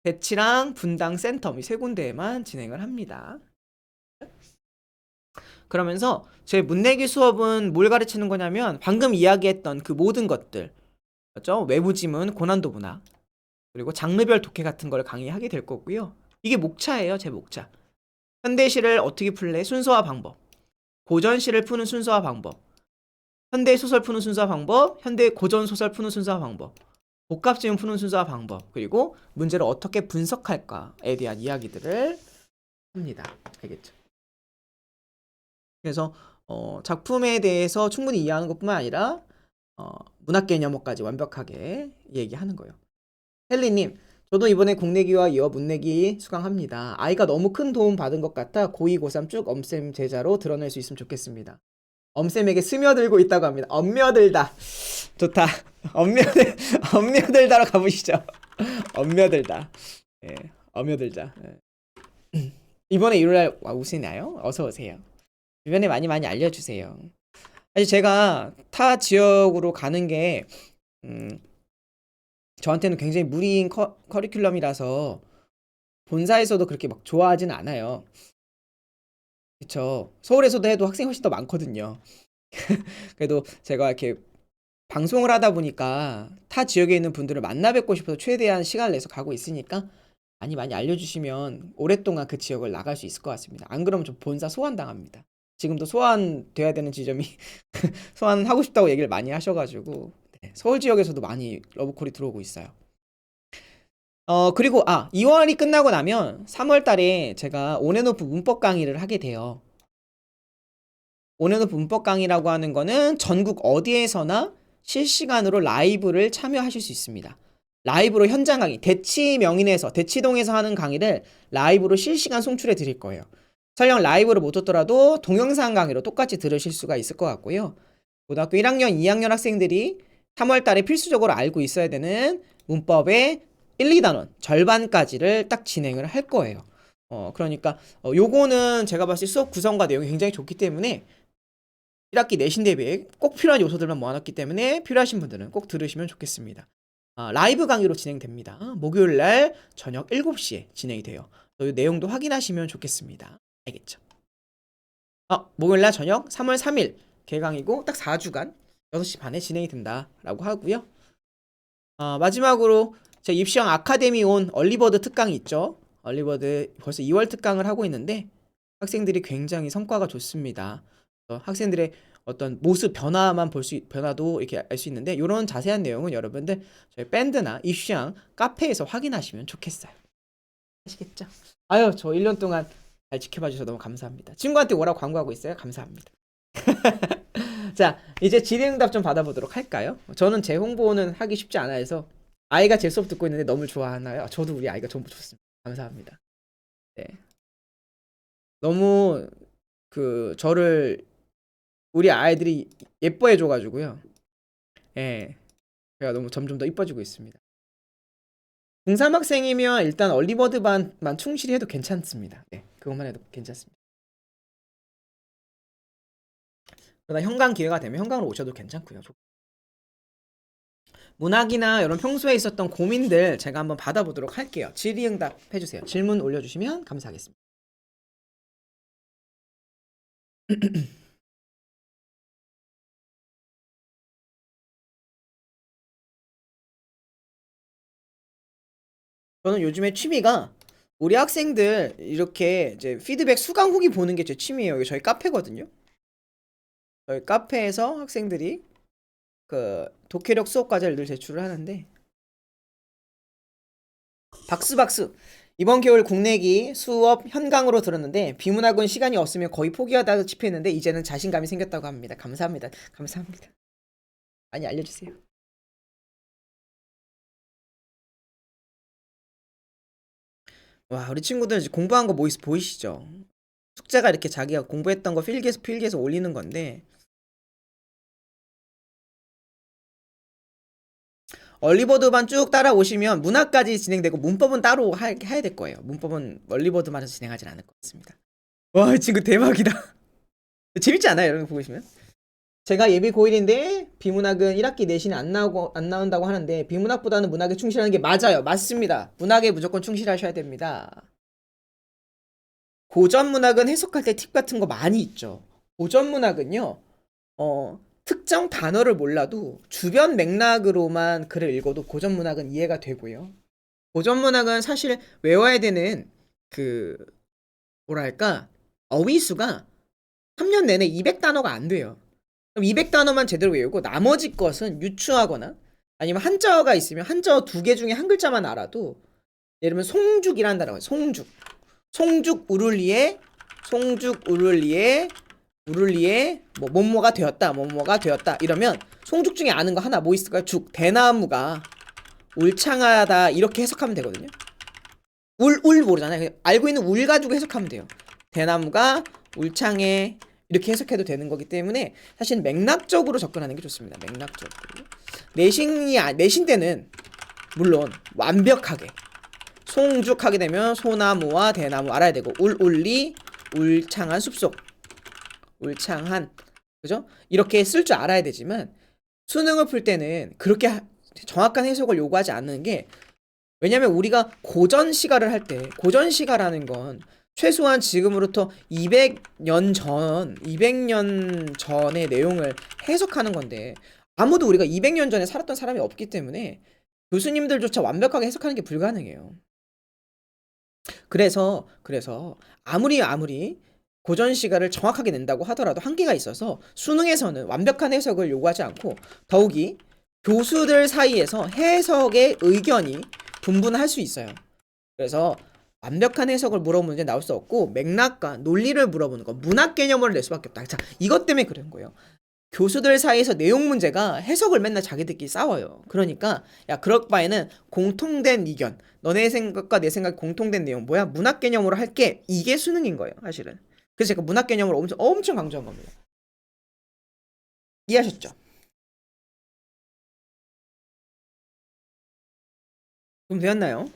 대치랑 분당, 센텀 이 3군데에만 진행을 합니다. 그러면서 제 문내기 수업은 뭘 가르치는 거냐면 방금 이야기했던 그 모든 것들 그렇죠? 외부 지문, 고난도 문학 그리고 장르별 독해 같은 걸 강의하게 될 거고요. 이게 목차예요. 제 목차. 현대시를 어떻게 풀래? 순서와 방법. 고전시를 푸는 순서와 방법. 현대 소설 푸는 순서와 방법. 현대 고전 소설 푸는 순서와 방법. 복합 지문 푸는 순서와 방법, 그리고 문제를 어떻게 분석할까에 대한 이야기들을 합니다. 알겠죠? 그래서 작품에 대해서 충분히 이해하는 것뿐만 아니라 문학 개념어까지 완벽하게 얘기하는 거예요. 헬리님, 저도 이번에 국내기와 이어 문내기 수강합니다. 아이가 너무 큰 도움 받은 것 같아 고2, 고3 쭉 엄쌤 제자로 드러낼 수 있으면 좋겠습니다. 엄쌤에게 스며들고 있다고 합니다. 엄며들다. 좋다. 엄며들다로 가보시죠. 엄며들다. 예, 엄며들자. 예. 이번에 일요일날 오시나요? 어서 오세요. 주변에 많이 알려주세요. 사실 제가 타 지역으로 가는 게 저한테는 굉장히 무리인 커리큘럼이라서 본사에서도 그렇게 막 좋아하진 않아요. 그쵸. 서울에서도 해도 학생이 훨씬 더 많거든요. 그래도 제가 이렇게 방송을 하다 보니까 타 지역에 있는 분들을 만나 뵙고 싶어서 최대한 시간을 내서 가고 있으니까 많이 알려주시면 오랫동안 그 지역을 나갈 수 있을 것 같습니다. 안 그러면 좀 본사 소환당합니다. 지금도 소환돼야 되는 지점이 소환하고 싶다고 얘기를 많이 하셔가지고 네, 서울 지역에서도 많이 러브콜이 들어오고 있어요. 그리고 2월이 끝나고 나면 3월 달에 제가 온앤오프 문법 강의를 하게 돼요. 온앤오프 문법 강의라고 하는 거는 전국 어디에서나 실시간으로 라이브를 참여하실 수 있습니다. 라이브로 현장 강의, 대치동에서 하는 강의를 라이브로 실시간 송출해 드릴 거예요. 설령 라이브를 못 듣더라도 동영상 강의로 똑같이 들으실 수가 있을 것 같고요. 고등학교 1학년, 2학년 학생들이 3월 달에 필수적으로 알고 있어야 되는 문법의 1, 2단원 절반까지를 딱 진행을 할 거예요. 그러니까 요거는 제가 봤을 때 수업 구성과 내용이 굉장히 좋기 때문에 1학기 내신 대비에 꼭 필요한 요소들만 모아놨기 때문에 필요하신 분들은 꼭 들으시면 좋겠습니다. 라이브 강의로 진행됩니다. 목요일날 저녁 7시에 진행이 돼요. 이 내용도 확인하시면 좋겠습니다. 알겠죠? 목요일날 저녁 3월 3일 개강이고 딱 4주간 6시 반에 진행이 된다라고 하고요. 마지막으로 제 입시형 아카데미 온 얼리버드 특강이 있죠. 얼리버드 벌써 2월 특강을 하고 있는데 학생들이 굉장히 성과가 좋습니다. 학생들의 어떤 모습 변화도 이렇게 알 수 있는데 이런 자세한 내용은 여러분들 저희 밴드나 입시형 카페에서 확인하시면 좋겠어요. 아시겠죠? 저 1년 동안 잘 지켜봐 주셔서 너무 감사합니다. 친구한테 오라고 광고하고 있어요. 감사합니다. 자, 이제 질의응답 좀 받아보도록 할까요? 저는 제 홍보는 하기 쉽지 않아 해서 아이가 제 수업 듣고 있는데 너무 좋아하나요? 저도 우리 아이가 전부 좋습니다. 감사합니다. 네. 너무 저를 우리 아이들이 예뻐해 줘가지고요. 예. 제가 너무 점점 더 이뻐지고 있습니다. 중3 학생이면 일단 얼리버드 반만 충실히 해도 괜찮습니다. 네, 그것만 해도 괜찮습니다. 그러다 현강 기회가 되면 현강으로 오셔도 괜찮고요. 문학이나 이런 평소에 있었던 고민들 제가 한번 받아보도록 할게요. 질의응답 해주세요. 질문 올려주시면 감사하겠습니다. 저는 요즘에 취미가 우리 학생들 이렇게 이제 피드백 수강 후기 보는 게 제 취미예요. 이게 저희 카페거든요. 저희 카페에서 학생들이 독해력 수업 과제를 늘 제출을 하는데 박수. 이번 겨울 국내기 수업 현강으로 들었는데 비문학은 시간이 없으면 거의 포기하다시피 했는데 이제는 자신감이 생겼다고 합니다. 감사합니다. 많이 알려주세요. 와, 우리 친구들 이제 공부한 거 보이시죠? 숙제가 이렇게 자기가 공부했던 거 필기해서 올리는 건데 얼리버드만 쭉 따라오시면 문학까지 진행되고 문법은 따로 해야 될 거예요. 문법은 얼리버드만 해서 진행하진 않을 것 같습니다. 와, 이 친구 대박이다. 재밌지 않아요? 여러분 보고 계시면? 제가 예비 고1인데 비문학은 1학기 내신에 안 나온다고 하는데 비문학보다는 문학에 충실하는 게 맞아요. 맞습니다. 문학에 무조건 충실하셔야 됩니다. 고전 문학은 해석할 때 팁 같은 거 많이 있죠. 고전 문학은요. 특정 단어를 몰라도 주변 맥락으로만 글을 읽어도 고전 문학은 이해가 되고요. 고전 문학은 사실 외워야 되는 뭐랄까 어휘수가 3년 내내 200단어가 안 돼요. 그럼 200단어만 제대로 외우고 나머지 것은 유추하거나 아니면 한자어가 있으면 한자어 두 개 중에 한 글자만 알아도 예를 들면 송죽이라는 단어가 있어요. 송죽. 송죽 우룰리에 송죽 우룰리에 뭐 뭐뭐가 되었다. 뭐뭐가 되었다. 이러면 송죽 중에 아는 거 하나 뭐 있을까요? 죽. 대나무가 울창하다 이렇게 해석하면 되거든요. 울 모르잖아요. 그냥 알고 있는 울 가지고 해석하면 돼요. 대나무가 울창해 이렇게 해석해도 되는 거기 때문에 사실 맥락적으로 접근하는 게 좋습니다. 맥락적으로. 내신 때는 물론 완벽하게 송죽하게 되면 소나무와 대나무 알아야 되고 울리 울창한 숲속 울창한 그죠? 이렇게 쓸 줄 알아야 되지만 수능을 풀 때는 그렇게 정확한 해석을 요구하지 않는 게 왜냐면 우리가 고전 시가를 할 때 고전 시가라는 건 최소한 지금으로부터 200년 전의 내용을 해석하는 건데 아무도 우리가 200년 전에 살았던 사람이 없기 때문에 교수님들조차 완벽하게 해석하는 게 불가능해요. 그래서 아무리 고전 시가를 정확하게 낸다고 하더라도 한계가 있어서 수능에서는 완벽한 해석을 요구하지 않고 더욱이 교수들 사이에서 해석의 의견이 분분할 수 있어요. 그래서 완벽한 해석을 물어보는 문제 나올 수 없고 맥락과 논리를 물어보는 거 문학 개념을 낼 수밖에 없다. 자, 이것 때문에 그런 거예요. 교수들 사이에서 내용 문제가 해석을 맨날 자기들끼리 싸워요. 그러니까 야 그럴 바에는 공통된 의견 너네 생각과 내 생각 공통된 내용 뭐야 문학 개념으로 할게 이게 수능인 거예요 사실은. 그래서 제가 문학 개념을 엄청 강조한 겁니다. 이해하셨죠? 그럼 되었나요?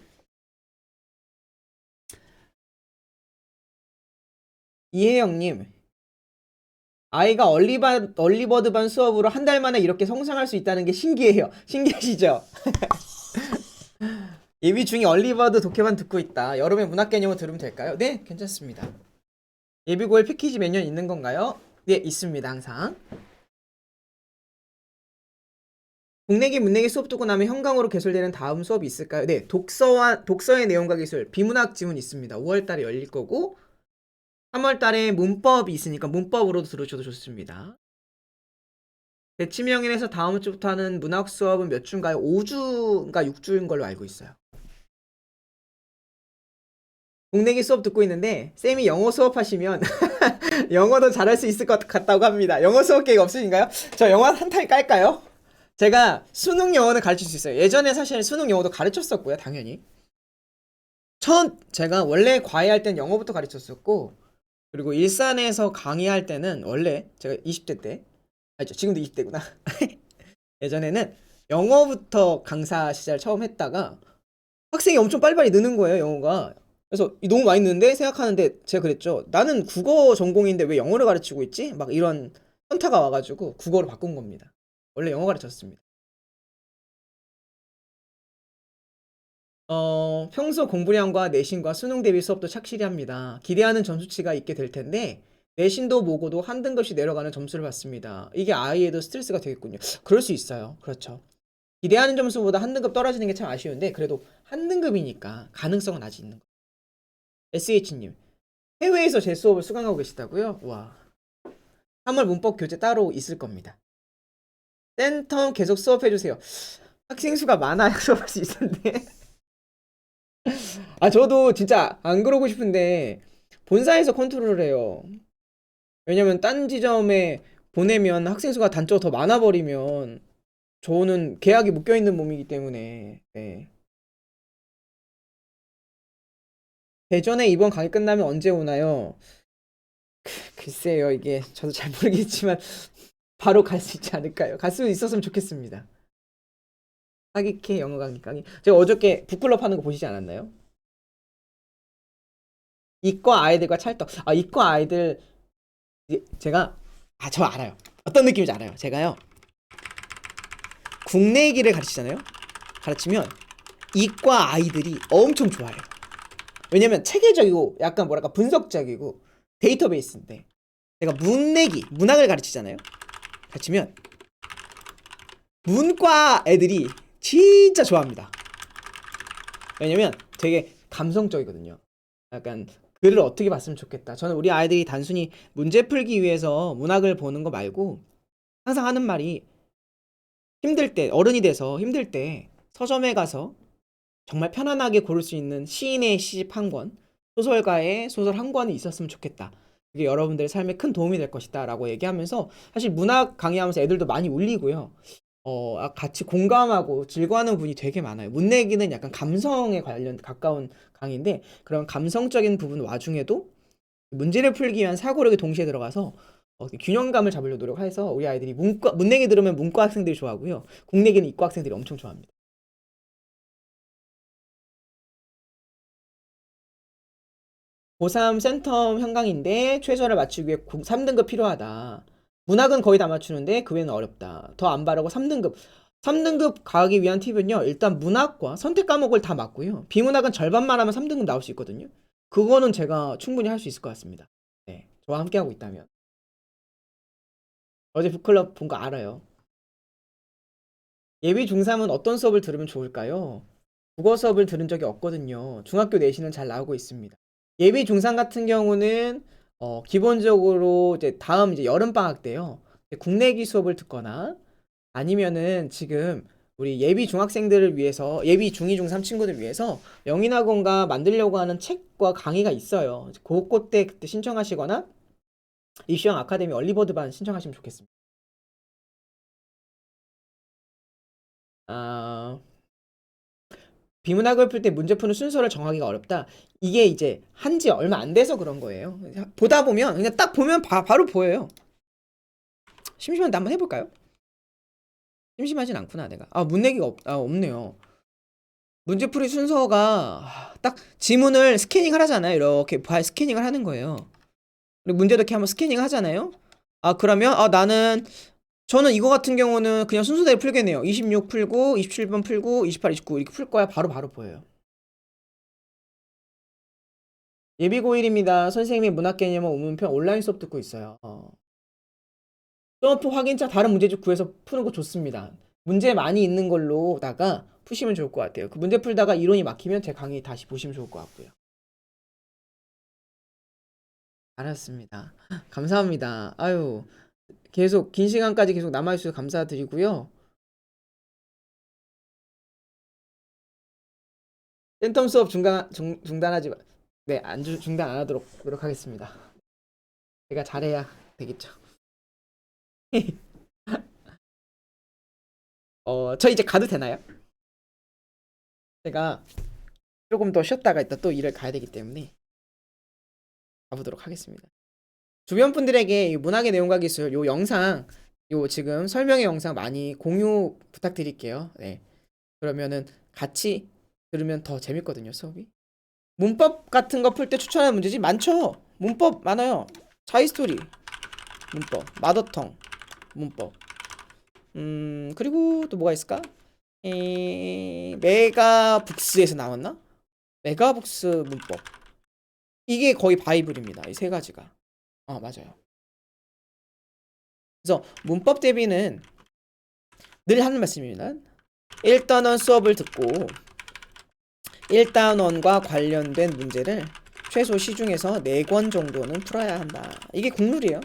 이혜영님 아이가 얼리버드 반 수업으로 한 달 만에 이렇게 성장할 수 있다는 게 신기해요. 신기하시죠? 예비 중에 얼리버드 독해반 듣고 있다. 여름에 문학 개념을 들으면 될까요? 네, 괜찮습니다. 예비 고일 패키지 몇 년 있는 건가요? 네, 있습니다. 항상. 국내기 문내기 수업 두고 나면 현강으로 개설되는 다음 수업이 있을까요? 네, 독서의 내용과 기술 비문학 지문 있습니다. 5월달에 열릴 거고 3월달에 문법이 있으니까 문법으로도 들으셔도 좋습니다. 대치명인에서 다음 주부터 하는 문학 수업은 몇 주인가요? 5주인가 6주인 걸로 알고 있어요. 국내기 수업 듣고 있는데 쌤이 영어 수업하시면 영어도 잘할 수 있을 것 같다고 합니다. 영어 수업 계획 없으신가요? 저 영어 한 타임 깔까요? 제가 수능 영어는 가르칠 수 있어요. 예전에 사실 수능 영어도 가르쳤었고요. 당연히. 제가 원래 과외할 땐 영어부터 가르쳤었고 그리고 일산에서 강의할 때는 원래 제가 20대 때 아니죠. 지금도 20대구나. 예전에는 영어부터 강사 시절 처음 했다가 학생이 엄청 빨리빨리 느는 거예요. 영어가. 그래서 너무 많이 느는데 생각하는데 제가 그랬죠. 나는 국어 전공인데 왜 영어를 가르치고 있지? 막 이런 현타가 와가지고 국어로 바꾼 겁니다. 원래 영어 가르쳤습니다. 평소 공부량과 내신과 수능 대비 수업도 착실히 합니다. 기대하는 점수치가 있게 될 텐데 내신도 모고도 한 등급씩 내려가는 점수를 받습니다. 이게 아이에도 스트레스가 되겠군요. 그럴 수 있어요. 그렇죠. 기대하는 점수보다 한 등급 떨어지는 게 참 아쉬운데 그래도 한 등급이니까 가능성은 아직 있는 거예요. SH님 해외에서 제 수업을 수강하고 계시다고요? 와 3월 문법 교재 따로 있을 겁니다. 센텀 계속 수업해주세요. 학생 수가 많아야 수업할 수 있는데 아 저도 진짜 안 그러고 싶은데 본사에서 컨트롤을 해요. 왜냐면 딴 지점에 보내면 학생 수가 단적으로 더 많아 버리면 저는 계약이 묶여 있는 몸이기 때문에 네. 대전에 이번 강의 끝나면 언제 오나요? 글쎄요 이게 저도 잘 모르겠지만 바로 갈 수 있지 않을까요? 갈 수 있었으면 좋겠습니다. 사기캐 영어 강의 제가 어저께 북클럽 하는 거 보시지 않았나요? 이과 아이들과 찰떡 이과 아이들 제가 저 알아요. 어떤 느낌인지 알아요. 제가요 국내기를 가르치잖아요. 가르치면 이과 아이들이 엄청 좋아해요. 왜냐면 체계적이고 약간 뭐랄까 분석적이고 데이터베이스인데 내가 문학을 가르치잖아요. 가르치면 문과 애들이 진짜 좋아합니다. 왜냐면 되게 감성적이거든요. 약간 글을 어떻게 봤으면 좋겠다. 저는 우리 아이들이 단순히 문제 풀기 위해서 문학을 보는 거 말고 항상 하는 말이 힘들 때, 어른이 돼서 힘들 때 서점에 가서 정말 편안하게 고를 수 있는 시인의 시집 한 권, 소설가의 소설 한 권이 있었으면 좋겠다. 그게 여러분들의 삶에 큰 도움이 될 것이다. 라고 얘기하면서 사실 문학 강의하면서 애들도 많이 울리고요. 같이 공감하고 즐거워하는 분이 되게 많아요. 문내기는 약간 감성에 관련 가까운 강의인데 그런 감성적인 부분 와중에도 문제를 풀기 위한 사고력이 동시에 들어가서 균형감을 잡으려고 노력해서 우리 아이들이 문내기 들으면 문과 학생들이 좋아하고요. 국내기는 이과 학생들이 엄청 좋아합니다. 고3 센텀 현강인데 최저를 맞추기 위해 3등급 필요하다. 문학은 거의 다 맞추는데 그 외에는 어렵다. 더 안 바라고 3등급. 3등급 가기 위한 팁은요. 일단 문학과 선택 과목을 다 맞고요. 비문학은 절반만 하면 3등급 나올 수 있거든요. 그거는 제가 충분히 할 수 있을 것 같습니다. 네. 저와 함께 하고 있다면. 어제 북클럽 본 거 알아요. 예비 중3은 어떤 수업을 들으면 좋을까요? 국어 수업을 들은 적이 없거든요. 중학교 내신은 잘 나오고 있습니다. 예비 중3 같은 경우는 기본적으로 이제 다음 이제 여름 방학 때요. 국내기 수업을 듣거나 아니면은 지금 우리 예비 중학생들을 위해서 예비 중2, 중3 친구들 위해서 영인학원가 만들려고 하는 책과 강의가 있어요. 그때 그때 신청하시거나 입시형 아카데미 얼리버드반 신청하시면 좋겠습니다. 아, 비문학을 풀 때 문제 푸는 순서를 정하기가 어렵다. 이게 이제 한지 얼마 안 돼서 그런 거예요. 보다 보면 그냥 딱 보면 바로 보여요. 심심한데 한번 해볼까요? 심심하진 않구나 내가. 문내기가 없네요. 문제풀이 순서가 딱 지문을 스캐닝을 하잖아요. 이렇게 스캐닝을 하는 거예요. 그리고 문제도 이렇게 한번 스캐닝 하잖아요. 그러면 저는 이거 같은 경우는 그냥 순서대로 풀겠네요. 26 풀고 27번 풀고 28, 29 이렇게 풀 거야. 바로 보여요. 예비고1입니다. 선생님이 문학개념어 우문편 온라인 수업 듣고 있어요. 점프 확인차 다른 문제집 구해서 푸는 거 좋습니다. 문제 많이 있는 걸로다가 푸시면 좋을 것 같아요. 그 문제 풀다가 이론이 막히면 제 강의 다시 보시면 좋을 것 같고요. 알았습니다. 감사합니다. 아유, 계속 긴 시간까지 계속 남아주셔서 감사드리고요. 센텀 수업 중단하지 네, 중단 안 하도록 노력하겠습니다. 제가 잘해야 되겠죠. 저 이제 가도 되나요? 제가 조금 더 쉬었다가 이따 또 일을 가야 되기 때문에 가보도록 하겠습니다. 주변 분들에게 이 문학의 내용과 기술 요 영상 지금 설명의 영상 많이 공유 부탁드릴게요. 네. 그러면은 같이 들으면 더 재밌거든요, 수업이. 문법 같은 거 풀 때 추천하는 문제집 많죠? 문법 많아요. 차이스토리 문법, 마더텅 문법. 그리고 또 뭐가 있을까? 메가북스에서 나왔나? 메가북스 문법. 이게 거의 바이블입니다. 이 세 가지가. 맞아요. 그래서 문법 대비는 늘 하는 말씀입니다. 1단원 수업을 듣고 1단원과 관련된 문제를 최소 시중에서 4권 정도는 풀어야 한다. 이게 국룰이에요.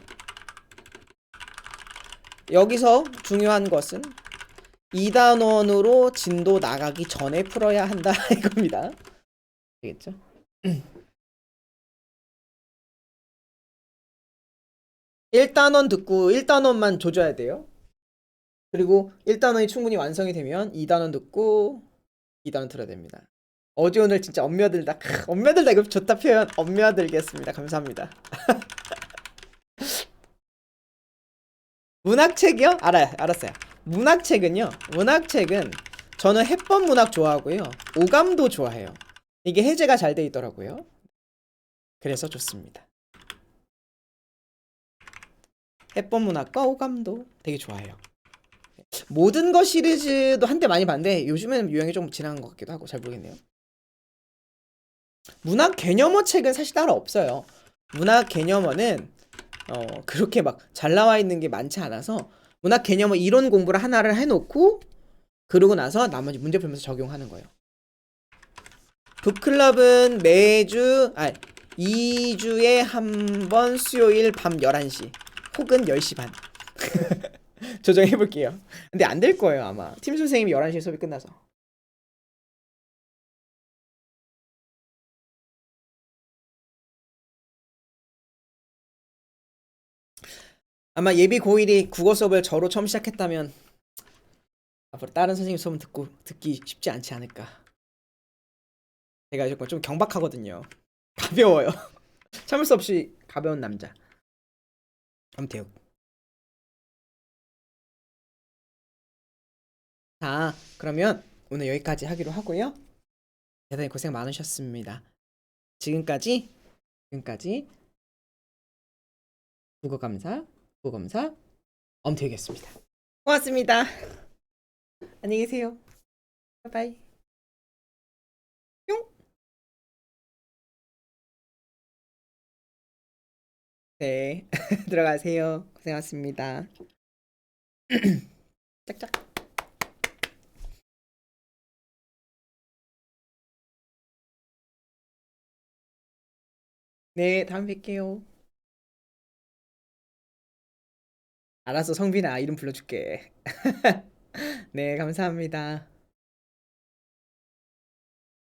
여기서 중요한 것은 2단원으로 진도 나가기 전에 풀어야 한다 이겁니다. 되겠죠? 1단원 듣고 1단원만 조져야 돼요. 그리고 1단원이 충분히 완성이 되면 2단원 듣고 2단원 들어야 됩니다. 어제 오늘 진짜 엄며들다 이거 좋다 표현 엄며들겠습니다. 감사합니다. 문학책이요? 알았어요. 문학책은 저는 해법 문학 좋아하고요. 오감도 좋아해요. 이게 해제가 잘 돼 있더라고요. 그래서 좋습니다. 해법 문학과 오감도 되게 좋아해요. 모든 것 시리즈도 한때 많이 봤는데 요즘에는 유행이 좀 지나간 것 같기도 하고 잘 모르겠네요. 문학 개념어 책은 사실 따로 없어요. 문학 개념어는 그렇게 막 잘 나와 있는 게 많지 않아서 문학 개념어 이론 공부를 하나를 해놓고 그러고 나서 나머지 문제 풀면서 적용하는 거예요. 북클럽은 2주에 한 번 수요일 밤 11시 혹은 10시 반 조정해 볼게요. 근데 안 될 거예요, 아마. 팀 선생님이 11시에 수업이 끝나서. 아마 예비 고1이 국어 수업을 저로 처음 시작했다면 앞으로 다른 선생님 수업은 듣기 쉽지 않지 않을까. 제가 조금 좀 경박하거든요. 가벼워요. 참을 수 없이 가벼운 남자. 엄태욱. 자, 그러면 오늘 여기까지 하기로 하고요. 대단히 고생 많으셨습니다. 지금까지 지금까지 국어감사 엄태욱이었습니다. 고맙습니다. 안녕히 계세요. 바이바이. 뿅. 네. 들어가세요. 고생하셨습니다. 짝짝. 네, 다음에 뵐게요. 알았어, 성빈아. 이름 불러줄게. 네, 감사합니다.